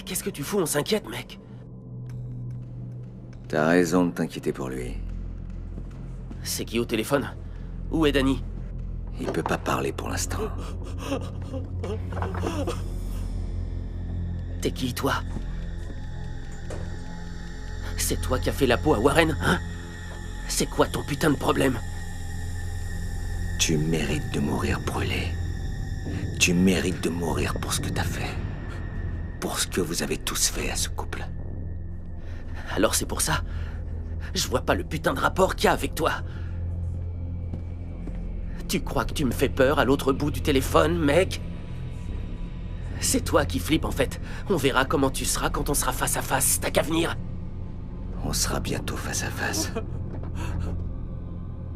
Qu'est-ce que tu fous? On s'inquiète, mec. T'as raison de t'inquiéter pour lui. C'est qui au téléphone? Où est Danny? Il peut pas parler pour l'instant. T'es qui, toi? C'est toi qui as fait la peau à Warren, hein? C'est quoi ton putain de problème? Tu mérites de mourir brûlé. Tu mérites de mourir pour ce que t'as fait. Pour ce que vous avez tous fait à ce couple. Alors c'est pour ça? Je vois pas le putain de rapport qu'il y a avec toi. Tu crois que tu me fais peur à l'autre bout du téléphone, mec? C'est toi qui flippes en fait. On verra comment tu seras quand on sera face à face. T'as qu'à venir. On sera bientôt face à face.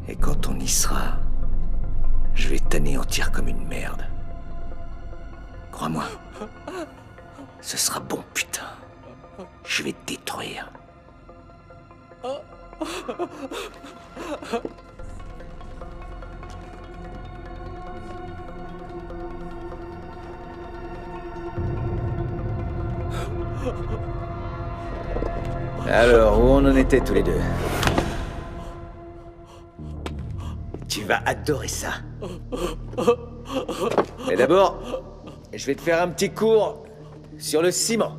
Et quand on y sera, je vais t'anéantir comme une merde. Crois-moi. Ce sera bon, putain. Je vais te détruire. Alors, où on en était tous les deux? Tu vas adorer ça. Mais d'abord, je vais te faire un petit cours sur le ciment.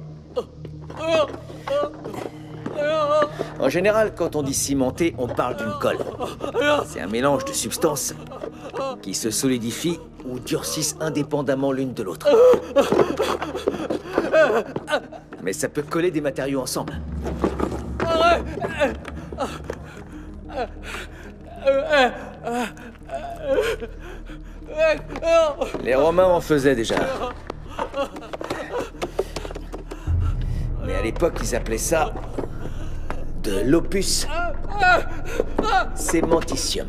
En général, quand on dit cimenter, on parle d'une colle. C'est un mélange de substances qui se solidifient ou durcissent indépendamment l'une de l'autre. Mais ça peut coller des matériaux ensemble. Les Romains en faisaient déjà. Mais à l'époque, ils appelaient ça de l'opus cémentitium.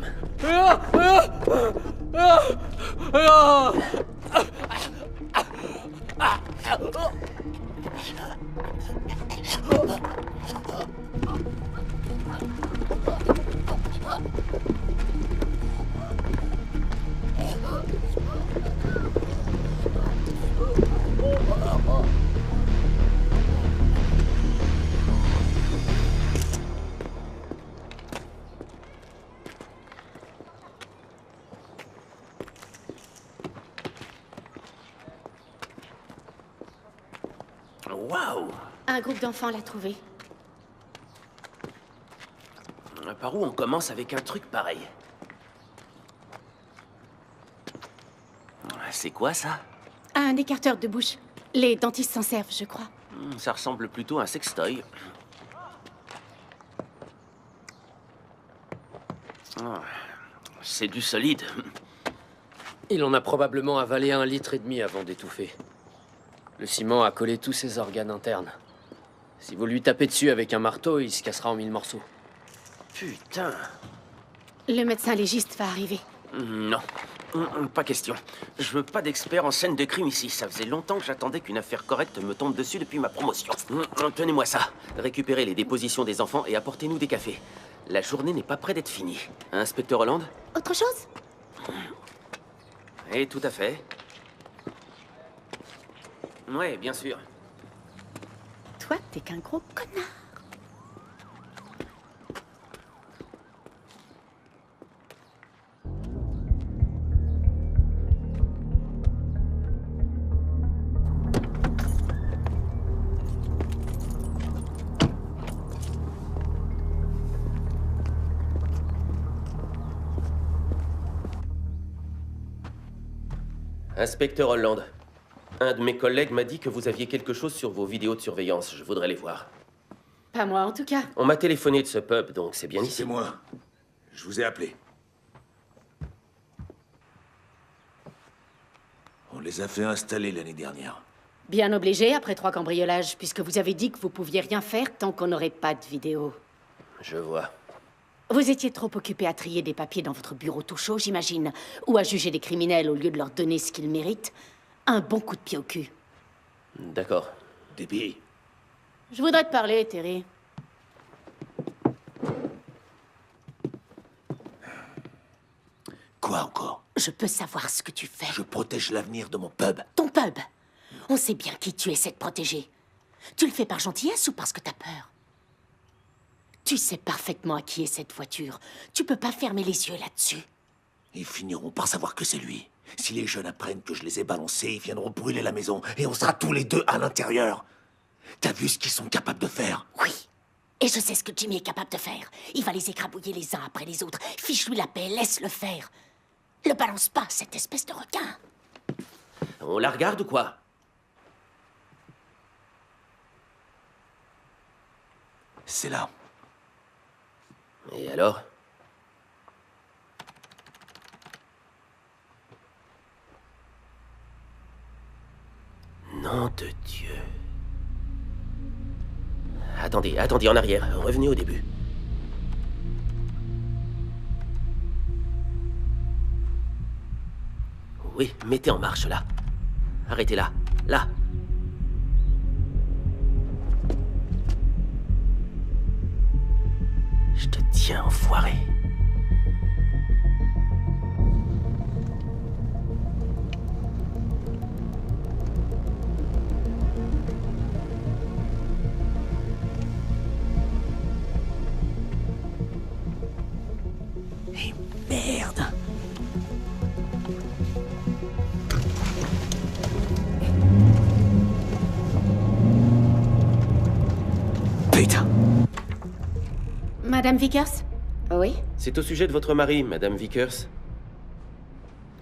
Waouh! Un groupe d'enfants l'a trouvé. Par où on commence avec un truc pareil? C'est quoi ça? Un écarteur de bouche. Les dentistes s'en servent, je crois. Ça ressemble plutôt à un sextoy. C'est du solide. Il en a probablement avalé 1,5 litre avant d'étouffer. Le ciment a collé tous ses organes internes. Si vous lui tapez dessus avec un marteau, il se cassera en 1000 morceaux. Putain. Le médecin légiste va arriver. Non. Pas question. Je veux pas d'expert en scène de crime ici. Ça faisait longtemps que j'attendais qu'une affaire correcte me tombe dessus depuis ma promotion. Tenez-moi ça. Récupérez les dépositions des enfants et apportez-nous des cafés. La journée n'est pas près d'être finie. Inspecteur Holland? Autre chose? Et tout à fait. Ouais, bien sûr. Toi, t'es qu'un gros connard. Inspecteur Holland, un de mes collègues m'a dit que vous aviez quelque chose sur vos vidéos de surveillance. Je voudrais les voir. Pas moi, en tout cas. On m'a téléphoné de ce pub, donc c'est bien ici. C'est moi. Je vous ai appelé. On les a fait installer l'année dernière. Bien obligé après 3 cambriolages, puisque vous avez dit que vous pouviez rien faire tant qu'on n'aurait pas de vidéo. Je vois. Vous étiez trop occupé à trier des papiers dans votre bureau tout chaud, j'imagine, ou à juger des criminels au lieu de leur donner ce qu'ils méritent. Un bon coup de pied au cul. D'accord. Debbie. Je voudrais te parler, Terry. Quoi encore? Je peux savoir ce que tu fais. Je protège l'avenir de mon pub. Ton pub. On sait bien qui tu essaies de protéger. Tu le fais par gentillesse ou parce que t'as peur? Tu sais parfaitement à qui est cette voiture. Tu peux pas fermer les yeux là-dessus. Ils finiront par savoir que c'est lui. Si les jeunes apprennent que je les ai balancés, ils viendront brûler la maison et on sera tous les deux à l'intérieur. T'as vu ce qu'ils sont capables de faire? Oui. Et je sais ce que Jimmy est capable de faire. Il va les écrabouiller les uns après les autres. Fiche-lui la paix, laisse-le faire. Le balance pas, cette espèce de requin. On la regarde ou quoi? C'est là. Et alors? Nom de Dieu. Attendez, en arrière. Revenez au début. Oui, mettez en marche, là. Arrêtez là. Là. Je te tiens, enfoiré. Et merde! Putain! Madame Vickers? Oui? C'est au sujet de votre mari, Madame Vickers.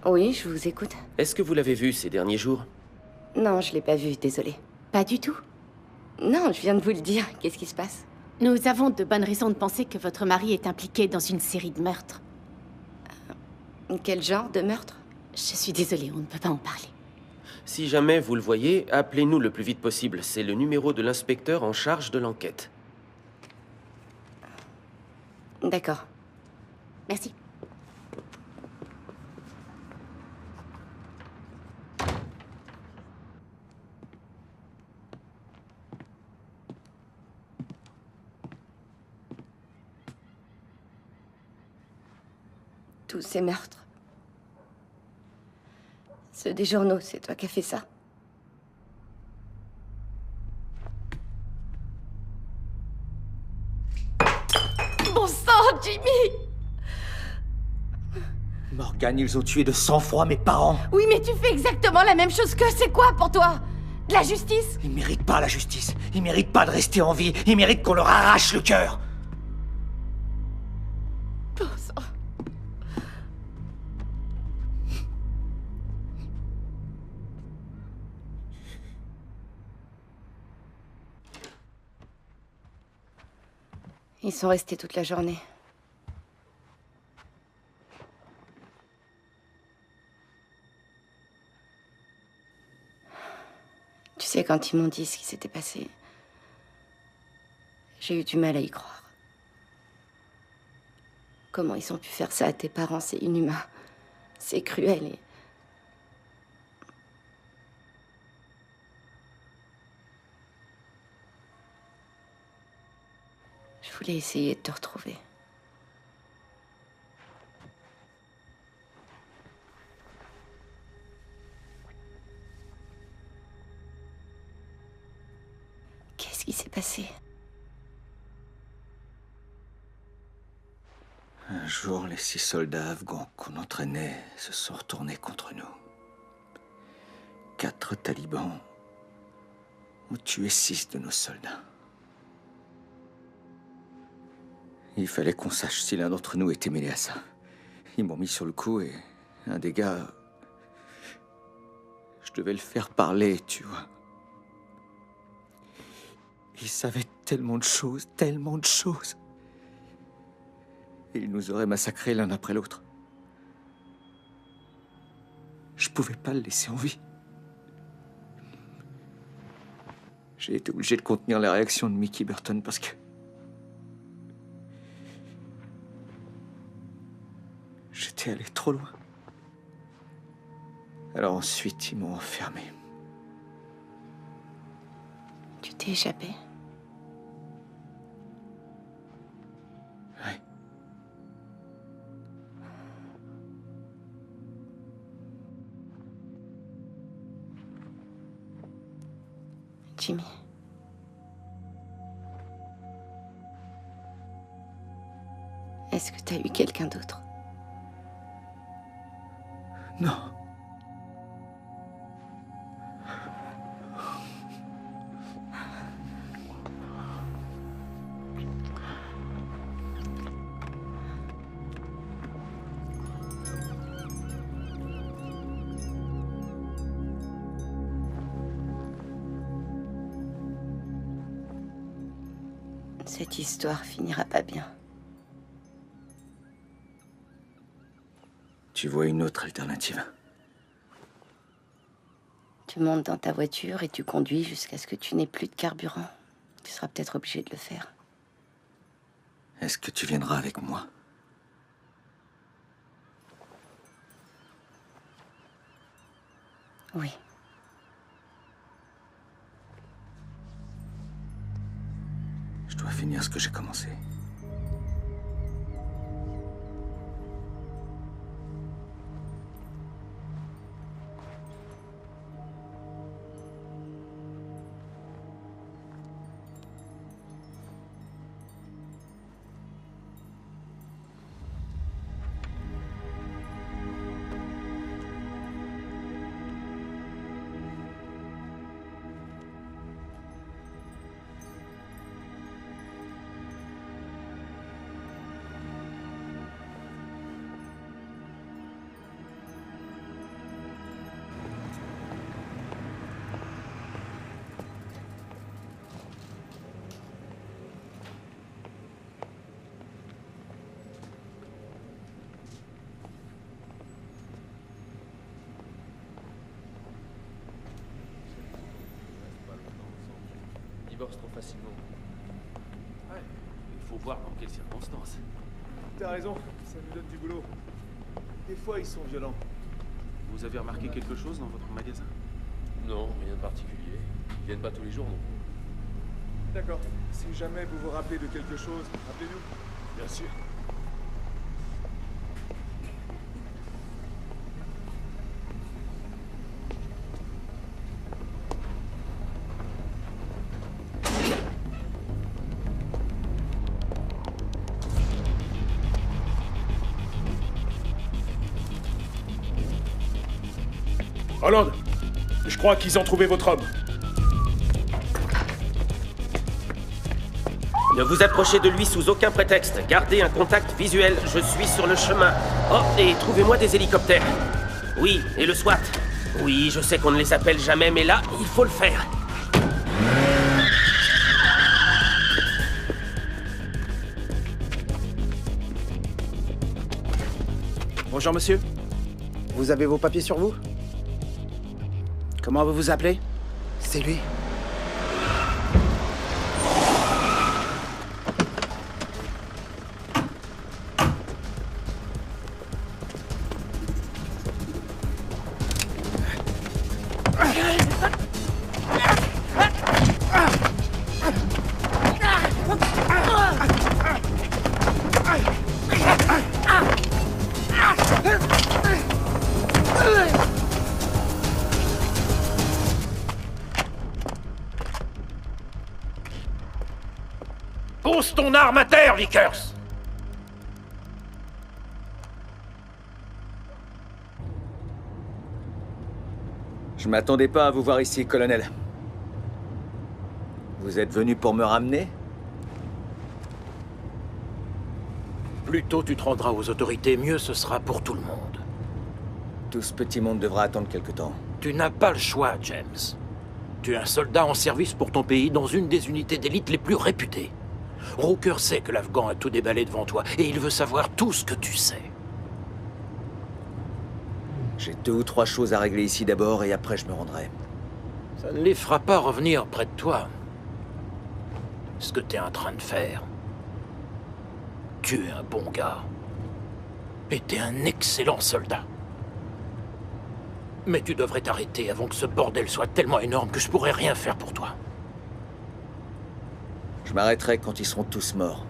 Oui, je vous écoute. Est-ce que vous l'avez vu ces derniers jours? Non, je l'ai pas vu, désolée. Pas du tout. Non, je viens de vous le dire. Qu'est-ce qui se passe? Nous avons de bonnes raisons de penser que votre mari est impliqué dans une série de meurtres. Quel genre de meurtre? Je suis désolée, on ne peut pas en parler. Si jamais vous le voyez, appelez-nous le plus vite possible. C'est le numéro de l'inspecteur en charge de l'enquête. D'accord. Merci. Tous ces meurtres. Ceux des journaux, c'est toi qui as fait ça? Bon sang, Jimmy! Morgan, ils ont tué de sang-froid mes parents. Oui, mais tu fais exactement la même chose qu'eux. C'est quoi pour toi? De la justice? Ils méritent pas la justice. Ils méritent pas de rester en vie. Ils méritent qu'on leur arrache le cœur. Bon sang. Ils sont restés toute la journée. Tu sais, quand ils m'ont dit ce qui s'était passé, j'ai eu du mal à y croire. Comment ils ont pu faire ça à tes parents, c'est inhumain. C'est cruel et... Je voulais essayer de te retrouver. Qu'est-ce qui s'est passé? Un jour, les 6 soldats afghans qu'on entraînait se sont retournés contre nous. 4 talibans ont tué 6 de nos soldats. Il fallait qu'on sache si l'un d'entre nous était mêlé à ça. Ils m'ont mis sur le coup et un des gars devais le faire parler, tu vois. Il savait tellement de choses, tellement de choses. Et il nous aurait massacrés l'un après l'autre. Je pouvais pas le laisser en vie. J'ai été obligé de contenir la réaction de Mickey Burton parce que... j'étais allé trop loin. Alors ensuite, ils m'ont enfermé. Tu t'es échappé? Ouais. Jimmy. Est-ce que t'as eu quelqu'un d'autre? Non. Cette histoire finira pas bien. Tu vois une autre alternative? Tu montes dans ta voiture et tu conduis jusqu'à ce que tu n'aies plus de carburant. Tu seras peut-être obligé de le faire. Est-ce que tu viendras avec moi? Oui. Je dois finir ce que j'ai commencé. Trop facilement. Ouais, il faut voir dans quelles circonstances. T'as raison, ça nous donne du boulot. Des fois, ils sont violents. Vous avez remarqué quelque chose dans votre magasin? Non, rien de particulier. Ils viennent pas tous les jours non plus. D'accord. Si jamais vous vous rappelez de quelque chose, appelez-nous. Bien sûr. Holland, je crois qu'ils ont trouvé votre homme. Ne vous approchez de lui sous aucun prétexte. Gardez un contact visuel. Je suis sur le chemin. Oh, et trouvez-moi des hélicoptères. Oui, et le SWAT. Oui, je sais qu'on ne les appelle jamais, mais là, il faut le faire. Bonjour, monsieur. Vous avez vos papiers sur vous? Comment vous vous appelez? C'est lui. Pose ton arme à terre, Vickers! Je m'attendais pas à vous voir ici, colonel. Vous êtes venu pour me ramener? Plus tôt tu te rendras aux autorités, mieux ce sera pour tout le monde. Tout ce petit monde devra attendre quelque temps. Tu n'as pas le choix, James. Tu es un soldat en service pour ton pays dans une des unités d'élite les plus réputées. Rooker sait que l'Afghan a tout déballé devant toi, et il veut savoir tout ce que tu sais. J'ai 2 ou 3 choses à régler ici d'abord, et après je me rendrai. Ça ne les fera pas revenir près de toi. Ce que tu es en train de faire. Tu es un bon gars. Et tu es un excellent soldat. Mais tu devrais t'arrêter avant que ce bordel soit tellement énorme que je pourrais rien faire pour toi. Je m'arrêterai quand ils seront tous morts.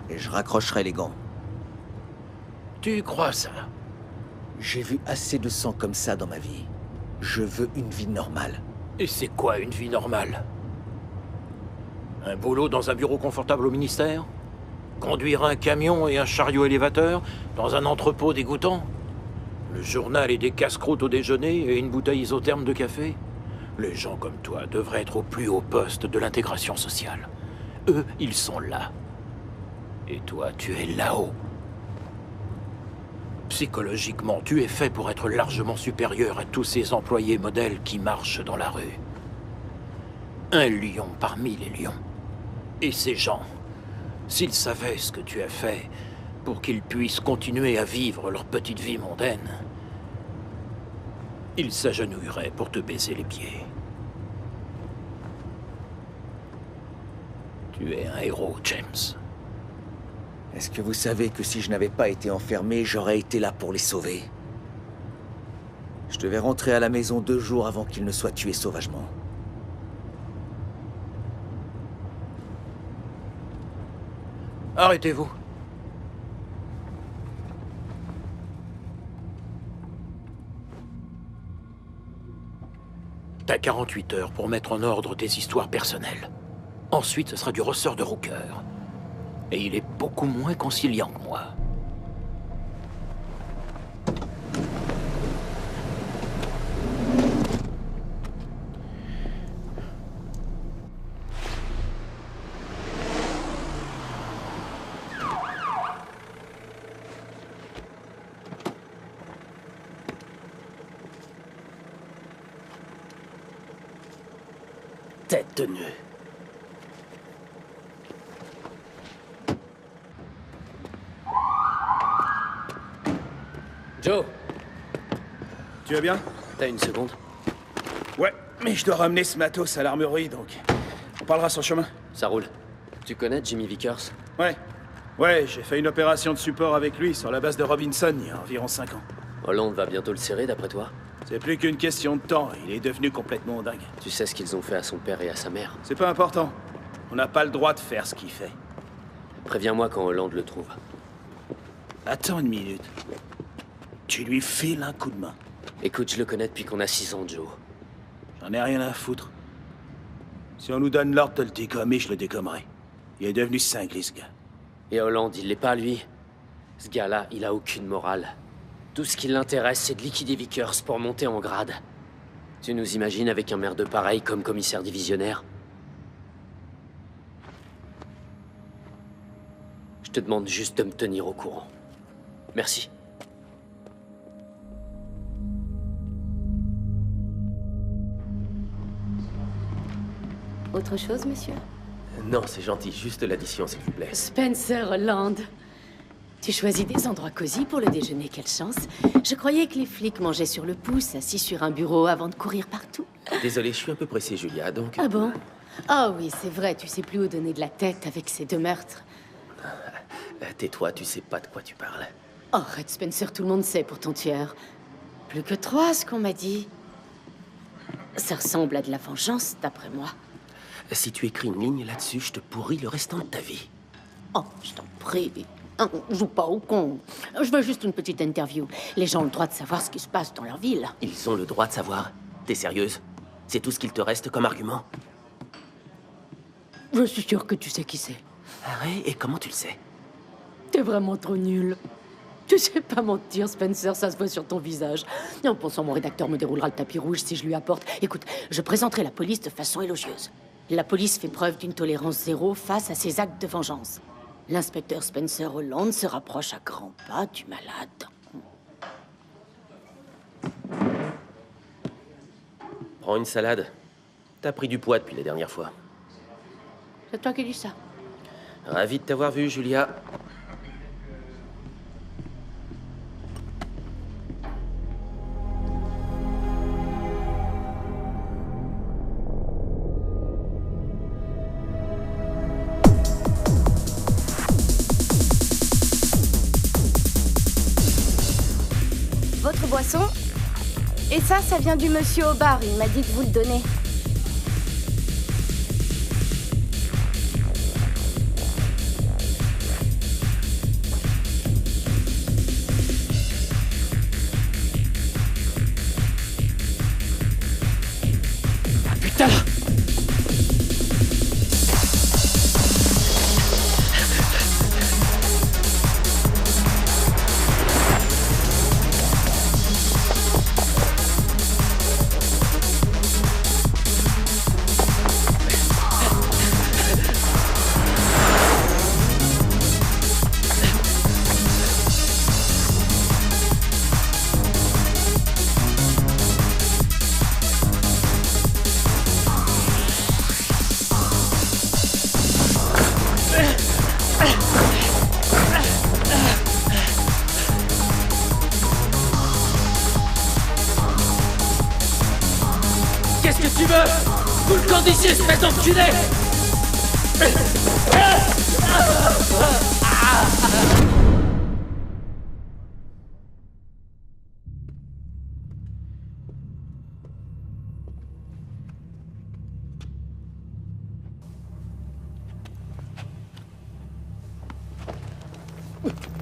Et je raccrocherai les gants. Tu crois ça? J'ai vu assez de sang comme ça dans ma vie. Je veux une vie normale. Et c'est quoi une vie normale? Un boulot dans un bureau confortable au ministère? Conduire un camion et un chariot élévateur dans un entrepôt dégoûtant? Le journal et des casse-croûtes au déjeuner et une bouteille isotherme de café? Les gens comme toi devraient être au plus haut poste de l'intégration sociale. Eux, ils sont là. Et toi, tu es là-haut. Psychologiquement, tu es fait pour être largement supérieur à tous ces employés modèles qui marchent dans la rue. Un lion parmi les lions. Et ces gens, s'ils savaient ce que tu as fait pour qu'ils puissent continuer à vivre leur petite vie mondaine, ils s'agenouilleraient pour te baiser les pieds. Tu es un héros, James. Est-ce que vous savez que si je n'avais pas été enfermé, j'aurais été là pour les sauver? Je devais rentrer à la maison 2 jours avant qu'ils ne soient tués sauvagement. Arrêtez-vous. T'as 48 heures pour mettre en ordre tes histoires personnelles. Ensuite, ce sera du ressort de Rooker. Et il est beaucoup moins conciliant que moi. Tête de nœud. Joe! Tu vas bien? T'as une seconde? Ouais, mais je dois ramener ce matos à l'armurerie, donc... On parlera sur le chemin. Ça roule. Tu connais Jimmy Vickers? Ouais. Ouais, j'ai fait une opération de support avec lui sur la base de Robinson il y a environ 5 ans. Hollande va bientôt le serrer, d'après toi? C'est plus qu'une question de temps, il est devenu complètement dingue. Tu sais ce qu'ils ont fait à son père et à sa mère? C'est pas important. On n'a pas le droit de faire ce qu'il fait. Préviens-moi quand Hollande le trouve. Attends une minute. Tu lui files un coup de main. Écoute, je le connais depuis qu'on a 6 ans, Joe. J'en ai rien à foutre. Si on nous donne l'ordre de le décommer, je le décommerai. Il est devenu cinglé, ce gars. Et Hollande, il l'est pas, lui. Ce gars-là, il a aucune morale. Tout ce qui l'intéresse, c'est de liquider Vickers pour monter en grade. Tu nous imagines avec un merde pareil comme commissaire divisionnaire? Je te demande juste de me tenir au courant. Merci. Autre chose, monsieur? Non, c'est gentil. Juste l'addition, s'il vous plaît. Spencer Holland. Tu choisis des endroits cosy pour le déjeuner, quelle chance. Je croyais que les flics mangeaient sur le pouce, assis sur un bureau avant de courir partout. Désolé, je suis un peu pressé, Julia, donc... Ah bon? Ah oui, c'est vrai, tu sais plus où donner de la tête avec ces 2 meurtres. Tais-toi, tu sais pas de quoi tu parles. Oh, Red Spencer, tout le monde sait pour ton tueur. Plus que 3, ce qu'on m'a dit. Ça ressemble à de la vengeance, d'après moi. Si tu écris une ligne là-dessus, je te pourris le restant de ta vie. Oh, je t'en prie. Joue pas au con. Je veux juste une petite interview. Les gens ont le droit de savoir ce qui se passe dans leur ville. Ils ont le droit de savoir. T'es sérieuse? C'est tout ce qu'il te reste comme argument? Je suis sûre que tu sais qui c'est. Ah ouais? Et comment tu le sais? T'es vraiment trop nul. Tu sais pas mentir, Spencer, ça se voit sur ton visage. Et en pensant, mon rédacteur me déroulera le tapis rouge si je lui apporte... Écoute, je présenterai la police de façon élogieuse. La police fait preuve d'une tolérance zéro face à ces actes de vengeance. L'inspecteur Spencer Holland se rapproche à grands pas du malade. Prends une salade. T'as pris du poids depuis la dernière fois. C'est toi qui dis ça. Ravi de t'avoir vu, Julia. Votre boisson? Et ça vient du monsieur au bar, il m'a dit de vous le donner. Ah putain! Qu'est-ce que tu veux? Fous le camp d'ici, espèce d'enculé!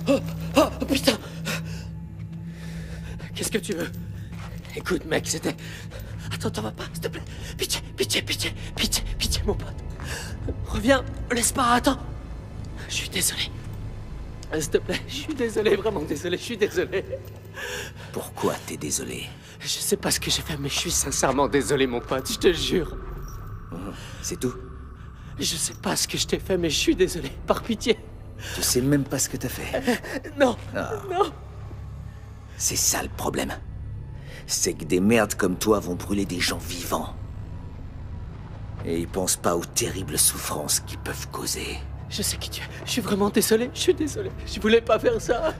Oh putain! Qu'est-ce que tu veux? Écoute mec, c'était... Attends, t'en vas pas, s'il te plaît. Pitié, pitié, pitié, pitié, pitié, mon pote. Reviens, laisse pas, attends. Je suis désolé. S'il te plaît, je suis désolé, vraiment désolé, je suis désolé. Pourquoi t'es désolé? Je sais pas ce que j'ai fait, mais je suis sincèrement désolé, mon pote, je te jure. C'est tout? Je sais pas ce que je t'ai fait, mais je suis désolé, par pitié. Tu sais même pas ce que t'as fait. Non, Ah. non. C'est ça le problème. C'est que des merdes comme toi vont brûler des gens vivants. Et ils pensent pas aux terribles souffrances qu'ils peuvent causer. Je sais qui tu es, je suis vraiment désolé, je suis désolé. Je voulais pas faire ça.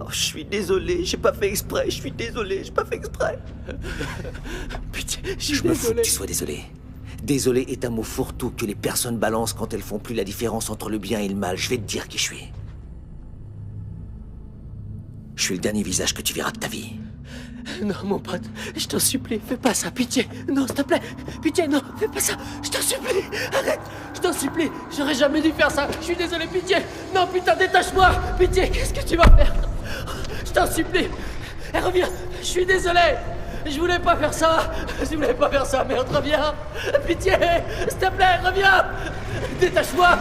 Oh, je suis désolé, j'ai pas fait exprès, je suis désolé, j'ai pas fait exprès. Pitié, je suis Je me fous désolé. que tu sois désolé. Désolé est un mot fourre-tout que les personnes balancent quand elles font plus la différence entre le bien et le mal. Je vais te dire qui je suis. Je suis le dernier visage que tu verras de ta vie. Non, mon pote, je t'en supplie, fais pas ça, pitié. Non, s'il te plaît, pitié, non, fais pas ça. Je t'en supplie, arrête, je t'en supplie. J'aurais jamais dû faire ça. Je suis désolé, pitié. Non, putain, détache-moi. Pitié, qu'est-ce que tu vas faire? Je t'en supplie. Eh, reviens, je suis désolé. Je voulais pas faire ça. Je voulais pas faire ça, merde, reviens. Pitié, s'il te plaît, reviens. Détache-moi.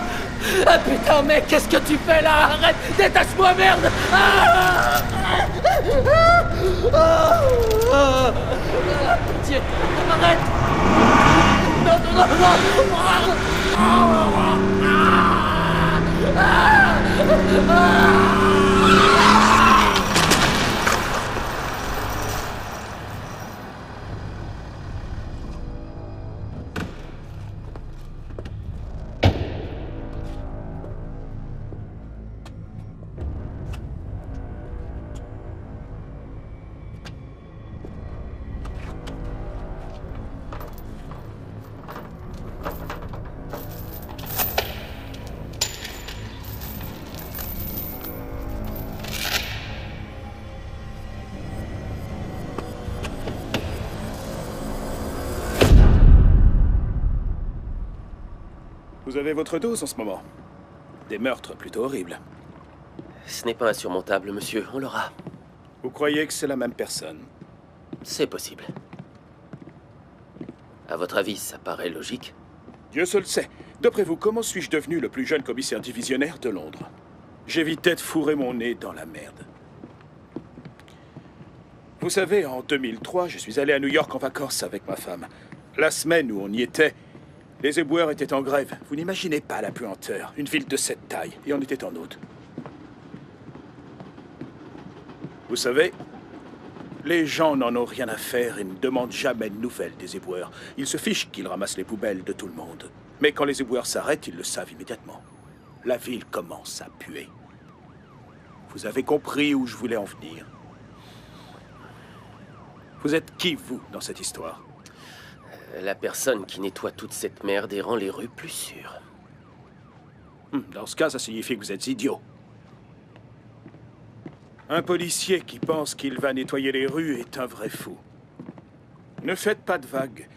Ah putain, mec, qu'est-ce que tu fais là? Arrête, détache-moi, merde. Ah pitié, arrête. Non, non, non, non. Vous avez votre dose en ce moment. Des meurtres plutôt horribles. Ce n'est pas insurmontable, monsieur. On l'aura. Vous croyez que c'est la même personne? C'est possible. À votre avis, ça paraît logique? Dieu seul sait. D'après vous, comment suis-je devenu le plus jeune commissaire divisionnaire de Londres? J'évitais de fourrer mon nez dans la merde. Vous savez, en 2003, je suis allé à New York en vacances avec ma femme. La semaine où on y était, les éboueurs étaient en grève. Vous n'imaginez pas la puanteur. Une ville de cette taille, et on était en août. Vous savez, Les gens n'en ont rien à faire et ne demandent jamais de nouvelles des éboueurs. Ils se fichent qu'ils ramassent les poubelles de tout le monde. Mais quand les éboueurs s'arrêtent, ils le savent immédiatement. La ville commence à puer. Vous avez compris où je voulais en venir. Vous êtes qui, vous, dans cette histoire? La personne qui nettoie toute cette merde et rend les rues plus sûres. Dans ce cas, ça signifie que vous êtes idiot. Un policier qui pense qu'il va nettoyer les rues est un vrai fou. Ne faites pas de vagues.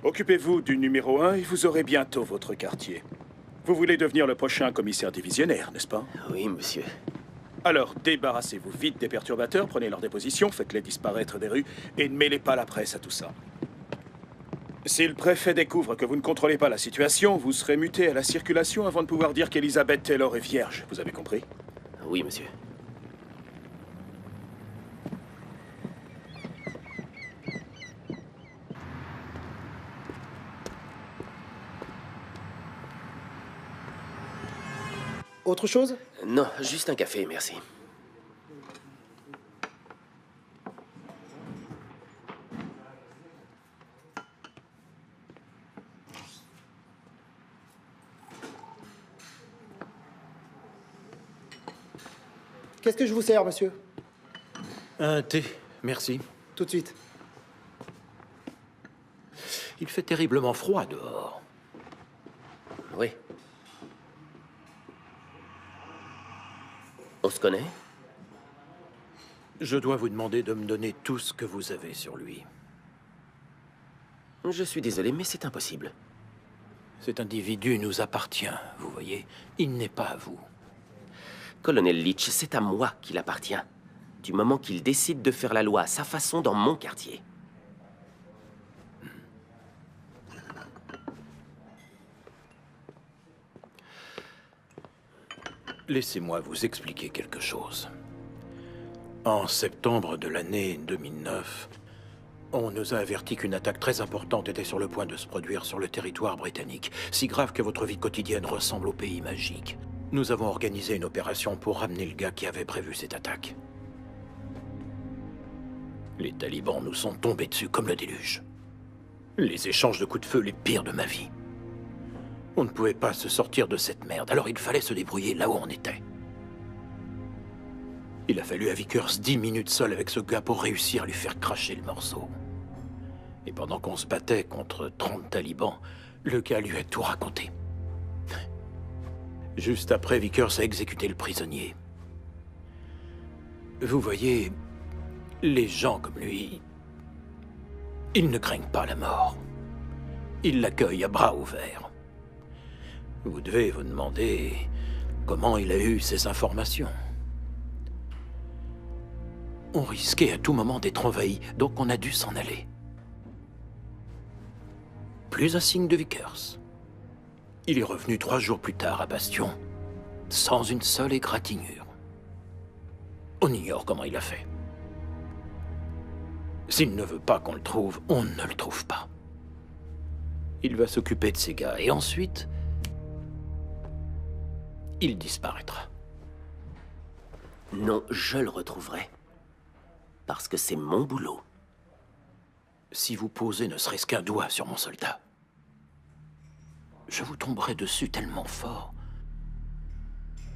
Occupez-vous du numéro 1 et vous aurez bientôt votre quartier. Vous voulez devenir le prochain commissaire divisionnaire, n'est-ce pas? Oui, monsieur. Alors, débarrassez-vous vite des perturbateurs, prenez leur déposition, faites-les disparaître des rues et ne mêlez pas la presse à tout ça. Si le préfet découvre que vous ne contrôlez pas la situation, vous serez muté à la circulation avant de pouvoir dire qu'Elizabeth Taylor est vierge. Vous avez compris? Oui, monsieur. Autre chose? Non, juste un café, merci. Qu'est-ce que je vous sers, monsieur? Un thé, merci. Tout de suite. Il fait terriblement froid dehors. Oui. On se connaît? Je dois vous demander de me donner tout ce que vous avez sur lui. Je suis désolé, mais c'est impossible. Cet individu nous appartient, vous voyez. Il n'est pas à vous. Colonel Leach, c'est à moi qu'il appartient. Du moment qu'il décide de faire la loi à sa façon dans mon quartier. Laissez-moi vous expliquer quelque chose. En septembre de l'année 2009, on nous a averti qu'une attaque très importante était sur le point de se produire sur le territoire britannique, si grave que votre vie quotidienne ressemble au pays magique. Nous avons organisé une opération pour ramener le gars qui avait prévu cette attaque. Les talibans nous sont tombés dessus comme le déluge. Les échanges de coups de feu les pires de ma vie. On ne pouvait pas se sortir de cette merde, alors il fallait se débrouiller là où on était. Il a fallu à Vickers 10 minutes seul avec ce gars pour réussir à lui faire cracher le morceau. Et pendant qu'on se battait contre 30 talibans, le gars lui a tout raconté. Juste après, Vickers a exécuté le prisonnier. Vous voyez, les gens comme lui, ils ne craignent pas la mort. Ils l'accueillent à bras ouverts. Vous devez vous demander comment il a eu ces informations. On risquait à tout moment d'être envahi, donc on a dû s'en aller. Plus un signe de Vickers. Il est revenu 3 jours plus tard à Bastion, sans une seule égratignure. On ignore comment il a fait. S'il ne veut pas qu'on le trouve, on ne le trouve pas. Il va s'occuper de ces gars, et ensuite, il disparaîtra. Non, je le retrouverai. Parce que c'est mon boulot. Si vous posez ne serait-ce qu'un doigt sur mon soldat, je vous tomberai dessus tellement fort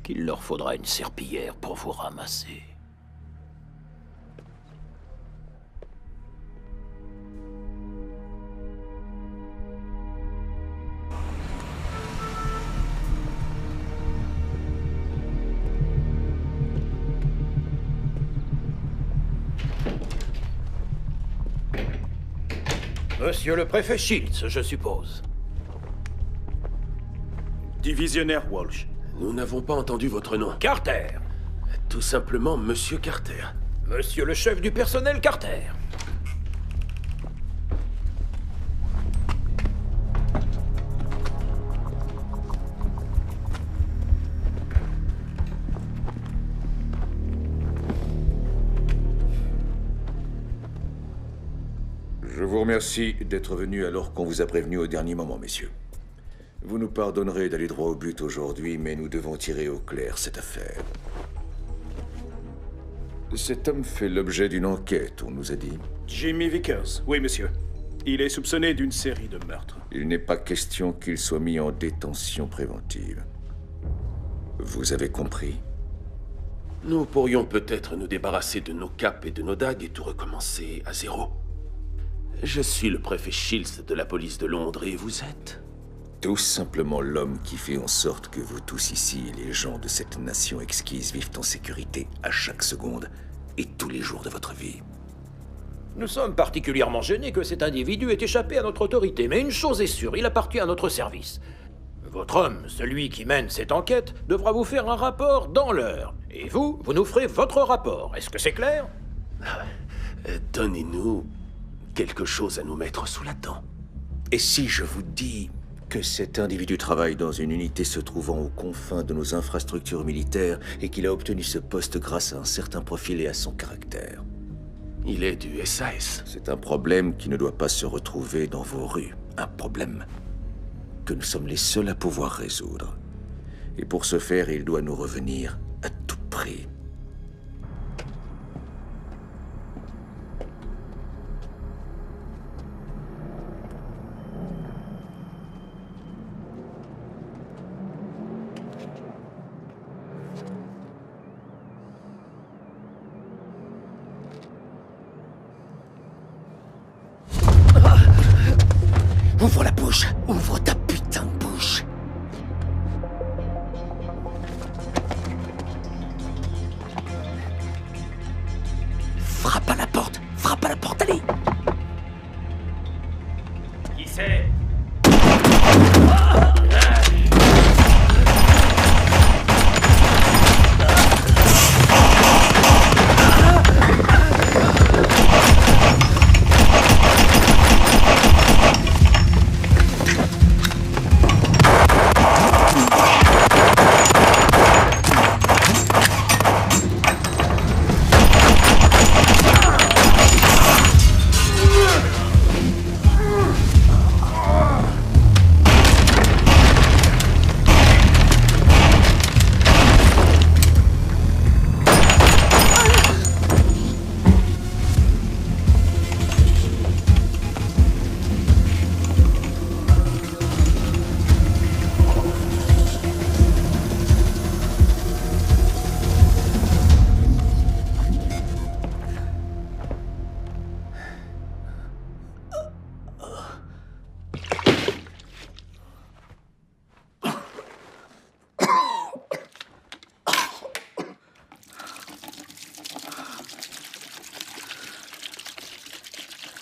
qu'il leur faudra une serpillière pour vous ramasser. Monsieur le préfet Shields, je suppose. Divisionnaire Walsh. Nous n'avons pas entendu votre nom. Carter. Tout simplement Monsieur Carter. Monsieur le chef du personnel Carter. Je vous remercie d'être venus alors qu'on vous a prévenu au dernier moment, messieurs. Vous nous pardonnerez d'aller droit au but aujourd'hui, mais nous devons tirer au clair cette affaire. Cet homme fait l'objet d'une enquête, on nous a dit. Jimmy Vickers, oui, monsieur. Il est soupçonné d'une série de meurtres. Il n'est pas question qu'il soit mis en détention préventive. Vous avez compris? Nous pourrions peut-être nous débarrasser de nos capes et de nos dagues et tout recommencer à zéro. Je suis le préfet Shields de la police de Londres et vous êtes? Tout simplement l'homme qui fait en sorte que vous tous ici et les gens de cette nation exquise vivent en sécurité à chaque seconde et tous les jours de votre vie. Nous sommes particulièrement gênés que cet individu ait échappé à notre autorité, mais une chose est sûre, il appartient à notre service. Votre homme, celui qui mène cette enquête, devra vous faire un rapport dans l'heure. Et vous nous ferez votre rapport. Est-ce que c'est clair? Donnez-nous quelque chose à nous mettre sous la dent. Et si je vous dis que cet individu travaille dans une unité se trouvant aux confins de nos infrastructures militaires et qu'il a obtenu ce poste grâce à un certain profil et à son caractère? Il est du SAS. C'est un problème qui ne doit pas se retrouver dans vos rues. Un problème que nous sommes les seuls à pouvoir résoudre. Et pour ce faire, il doit nous revenir à tout prix. Ouvre la bouche! Ouvre ta putain de bouche! Frappe à la porte! Frappe à la porte, allez! Qui c'est?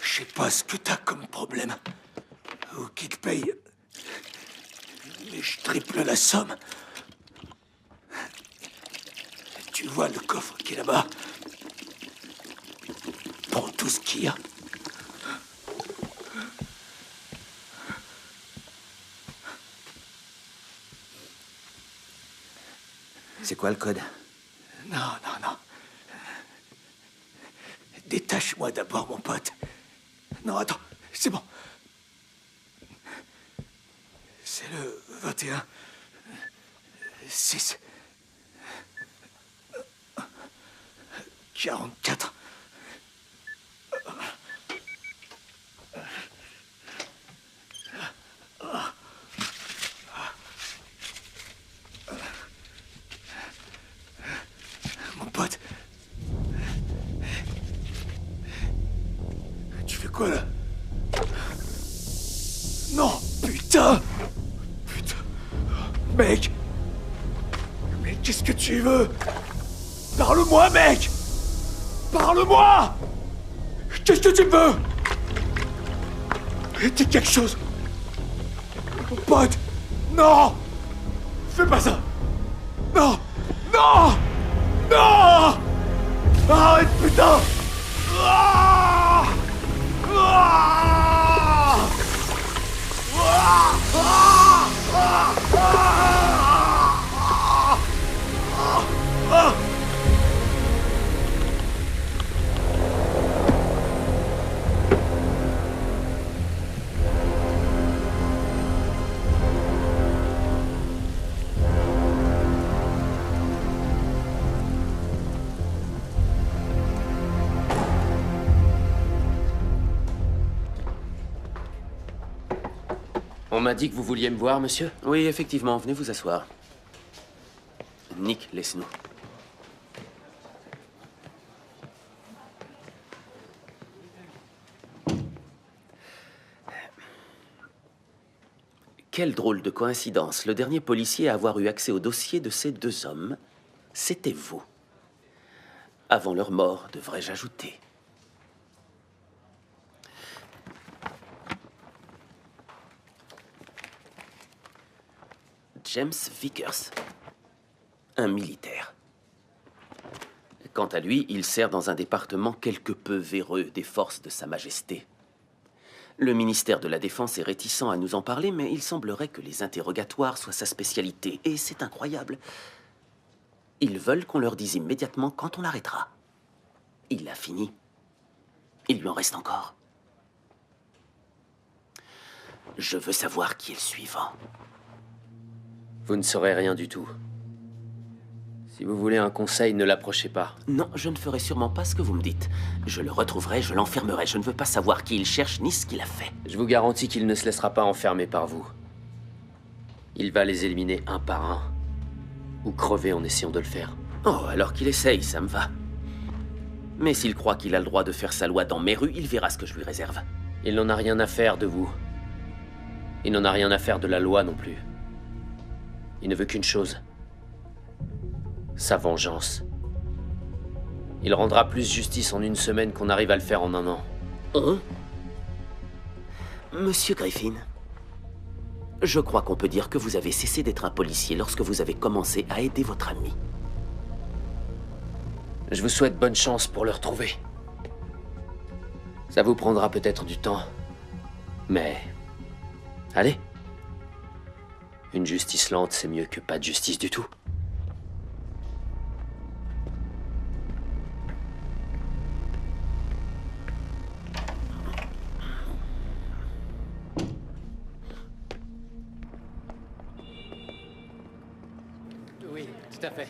Je sais pas ce que t'as comme problème, ou qui te paye, mais je triple la somme. Tu vois le coffre qui est là-bas? Prends tout ce qu'il y a. C'est quoi le code? Non, non, non. Détache-moi d'abord, mon pote. Non, attends, c'est bon. C'est le 21... 6... 44... Mon pote... Tu fais quoi, là? Non, putain! Putain... Mec! Mais qu'est-ce que tu veux? Parle-moi, mec! Parle-moi! Qu'est-ce que tu veux? Dis quelque chose! Mon pote! Non! Fais pas ça! Non! Non! Non! Arrête, putain! Ah! Ah! Ah! Ah! Ah! Ah! Ah! On m'a dit que vous vouliez me voir, monsieur? Oui, effectivement. Venez vous asseoir. Nick, laisse-nous. Quelle drôle de coïncidence. Le dernier policier à avoir eu accès au dossier de ces deux hommes, c'était vous. Avant leur mort, devrais-je ajouter. James Vickers, un militaire. Quant à lui, il sert dans un département quelque peu véreux des forces de Sa Majesté. Le ministère de la Défense est réticent à nous en parler, mais il semblerait que les interrogatoires soient sa spécialité. Et c'est incroyable. Ils veulent qu'on leur dise immédiatement quand on l'arrêtera. Il a fini. Il lui en reste encore. Je veux savoir qui est le suivant. Vous ne saurez rien du tout. Si vous voulez un conseil, ne l'approchez pas. Non, je ne ferai sûrement pas ce que vous me dites. Je le retrouverai, je l'enfermerai. Je ne veux pas savoir qui il cherche ni ce qu'il a fait. Je vous garantis qu'il ne se laissera pas enfermer par vous. Il va les éliminer un par un. Ou crever en essayant de le faire. Oh, alors qu'il essaye, ça me va. Mais s'il croit qu'il a le droit de faire sa loi dans mes rues, il verra ce que je lui réserve. Il n'en a rien à faire de vous. Il n'en a rien à faire de la loi non plus. Il ne veut qu'une chose. Sa vengeance. Il rendra plus justice en une semaine qu'on arrive à le faire en un an. Hein? Monsieur Griffin, je crois qu'on peut dire que vous avez cessé d'être un policier lorsque vous avez commencé à aider votre ami. Je vous souhaite bonne chance pour le retrouver. Ça vous prendra peut-être du temps. Mais... allez. Une justice lente, c'est mieux que pas de justice du tout. Oui, tout à fait.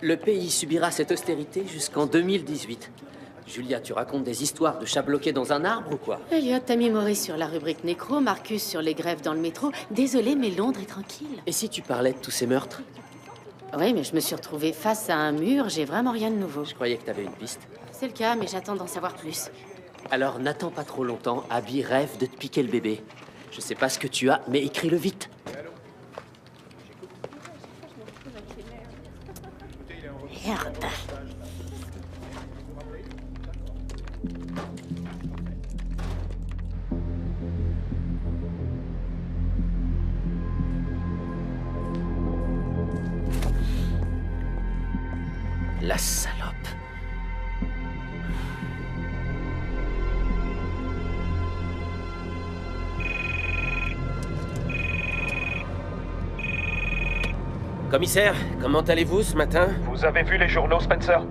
Le pays subira cette austérité jusqu'en 2018. Julia, tu racontes des histoires de chats bloqués dans un arbre ou quoi? Elliot, t'as mis Maurice sur la rubrique nécro, Marcus sur les grèves dans le métro. Désolé, mais Londres est tranquille. Et si tu parlais de tous ces meurtres? Oui, mais je me suis retrouvée face à un mur, j'ai vraiment rien de nouveau. Je croyais que t'avais une piste. C'est le cas, mais j'attends d'en savoir plus. Alors n'attends pas trop longtemps, Abby rêve de te piquer le bébé. Je sais pas ce que tu as, mais écris-le vite. Merde. La salope. Commissaire, comment allez-vous ce matin? Vous avez vu les journaux, Spencer?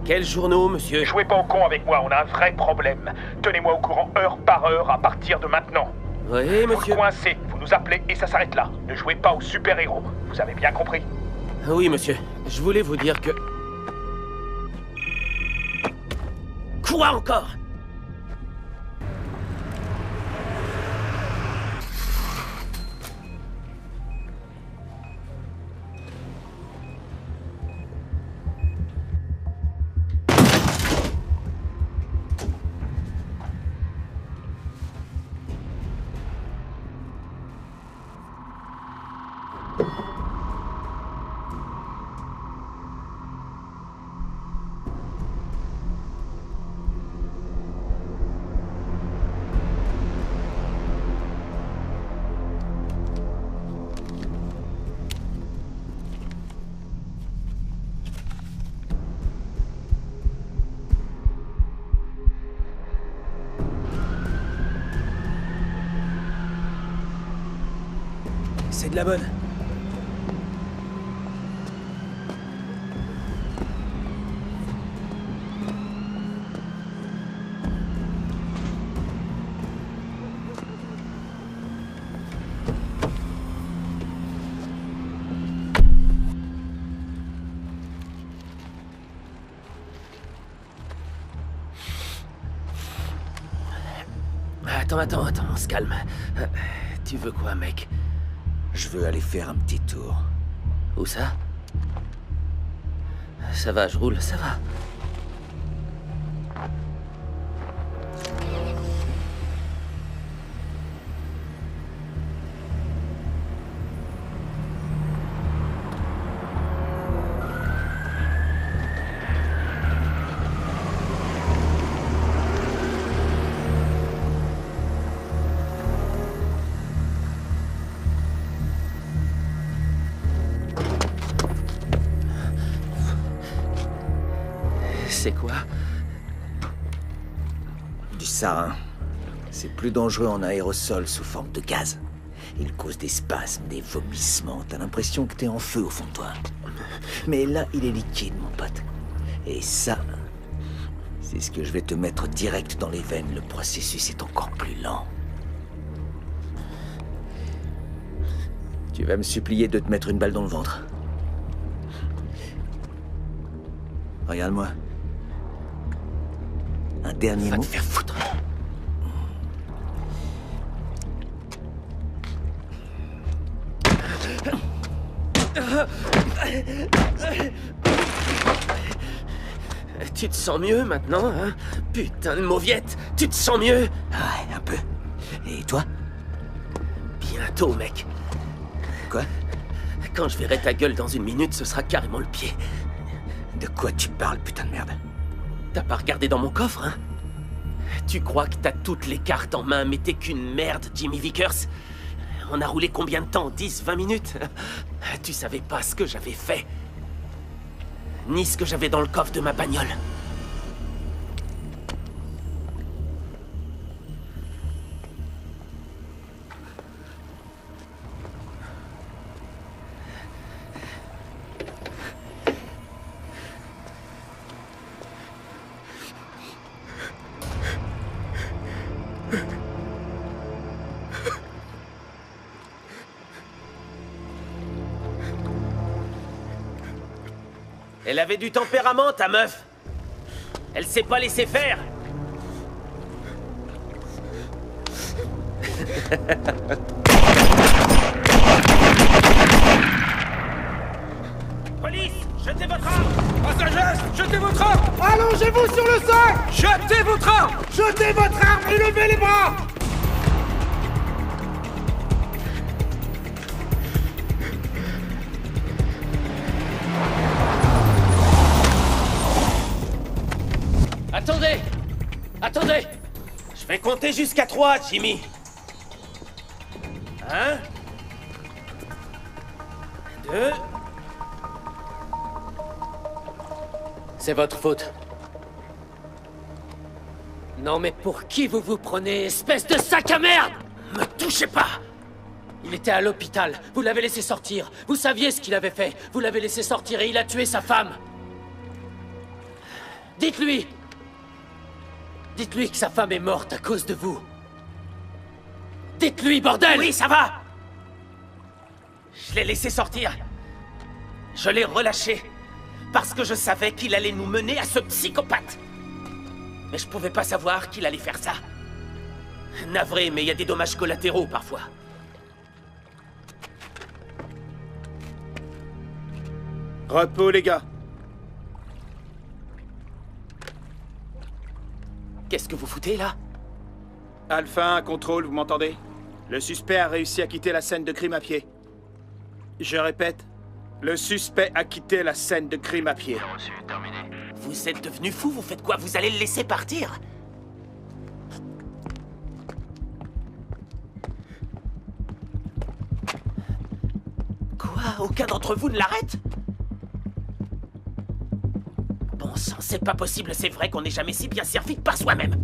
Quels journaux, monsieur? Jouez pas au con avec moi, on a un vrai problème. Tenez-moi au courant heure par heure à partir de maintenant. Oui, monsieur. Vous coincez, vous nous appelez et ça s'arrête là. Ne jouez pas aux super-héros. Vous avez bien compris? Oui, monsieur. Je voulais vous dire que... Quoi encore? C'est de la bonne. Attends, on se calme. Tu veux quoi, mec? Je veux aller faire un petit tour. Où ça? Ça va, je roule, ça va. C'est quoi? Du sarin. C'est plus dangereux en aérosol sous forme de gaz. Il cause des spasmes, des vomissements. T'as l'impression que t'es en feu au fond de toi. Mais là, il est liquide, mon pote. Et ça, c'est ce que je vais te mettre direct dans les veines. Le processus est encore plus lent. Tu vas me supplier de te mettre une balle dans le ventre. Regarde-moi. Un dernier mot. Va te faire foutre. Tu te sens mieux maintenant, hein? Putain de mauviette, tu te sens mieux? Ouais, un peu. Et toi? Bientôt, mec. Quoi? Quand je verrai ta gueule dans une minute, ce sera carrément le pied. De quoi tu parles, putain de merde? T'as pas regardé dans mon coffre, hein? Tu crois que t'as toutes les cartes en main, mais t'es qu'une merde, Jimmy Vickers? On a roulé combien de temps? 10, 20 minutes? Tu savais pas ce que j'avais fait. Ni ce que j'avais dans le coffre de ma bagnole. Elle avait du tempérament, ta meuf. Elle s'est pas laissée faire. Police, jetez votre arme. Passagers, jetez votre arme. Allongez-vous sur le sol. Jetez votre arme. Jetez votre arme et levez les bras. Attendez! Attendez! Je vais compter jusqu'à 3, Jimmy. 1, 2... C'est votre faute. Non mais pour qui vous vous prenez, espèce de sac à merde? Me touchez pas! Il était à l'hôpital, vous l'avez laissé sortir. Vous saviez ce qu'il avait fait. Vous l'avez laissé sortir et il a tué sa femme. Dites-lui! Dites-lui que sa femme est morte à cause de vous. Dites-lui, bordel! Oui, ça va! Je l'ai laissé sortir. Je l'ai relâché. Parce que je savais qu'il allait nous mener à ce psychopathe. Mais je pouvais pas savoir qu'il allait faire ça. Navré, mais il y a des dommages collatéraux parfois. Repos, les gars. Qu'est-ce que vous foutez, là? Alpha 1, contrôle, vous m'entendez? Le suspect a réussi à quitter la scène de crime à pied. Je répète, le suspect a quitté la scène de crime à pied. Reçu, terminé. Vous êtes devenu fou, vous faites quoi? Vous allez le laisser partir? Quoi? Aucun d'entre vous ne l'arrête? Bon sang, c'est pas possible, c'est vrai qu'on n'est jamais si bien servi que par soi-même.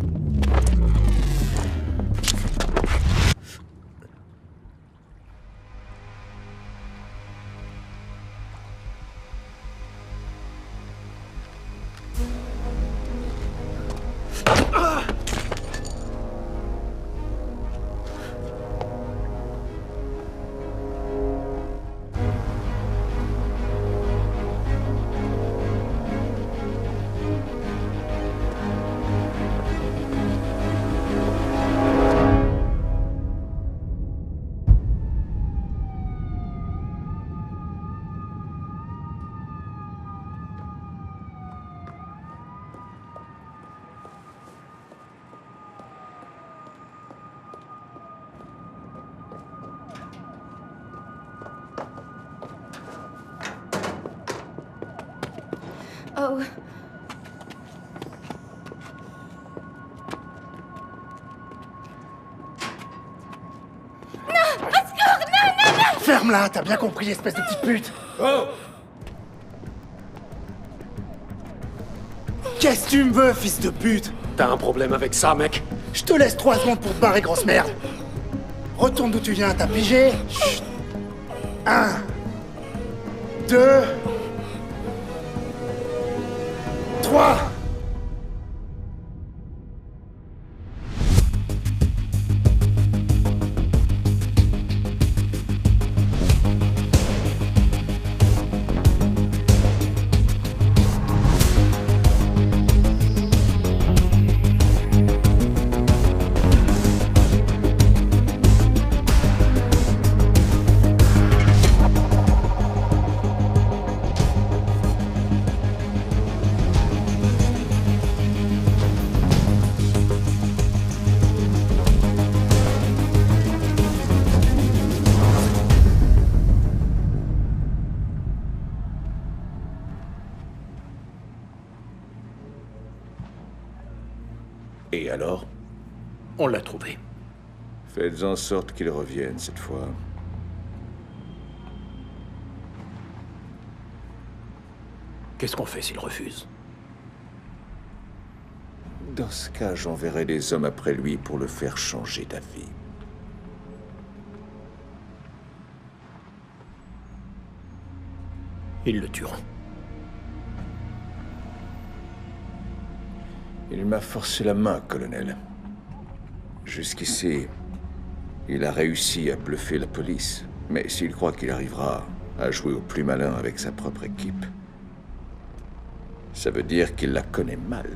Oh. Non! Au secours! Non, non, non! Ferme-la, t'as bien compris, espèce de petite pute! Oh! Qu'est-ce que tu me veux, fils de pute? T'as un problème avec ça, mec? Je te laisse 3 secondes pour te barrer, grosse merde! Retourne d'où tu viens, t'as pigé? Chut. 1, 2, 3. Et alors? On l'a trouvé. Faites en sorte qu'il revienne cette fois. Qu'est-ce qu'on fait s'il refuse? Dans ce cas, j'enverrai des hommes après lui pour le faire changer d'avis. Ils le tueront. Il m'a forcé la main, colonel. Jusqu'ici, il a réussi à bluffer la police. Mais s'il croit qu'il arrivera à jouer au plus malin avec sa propre équipe, ça veut dire qu'il la connaît mal.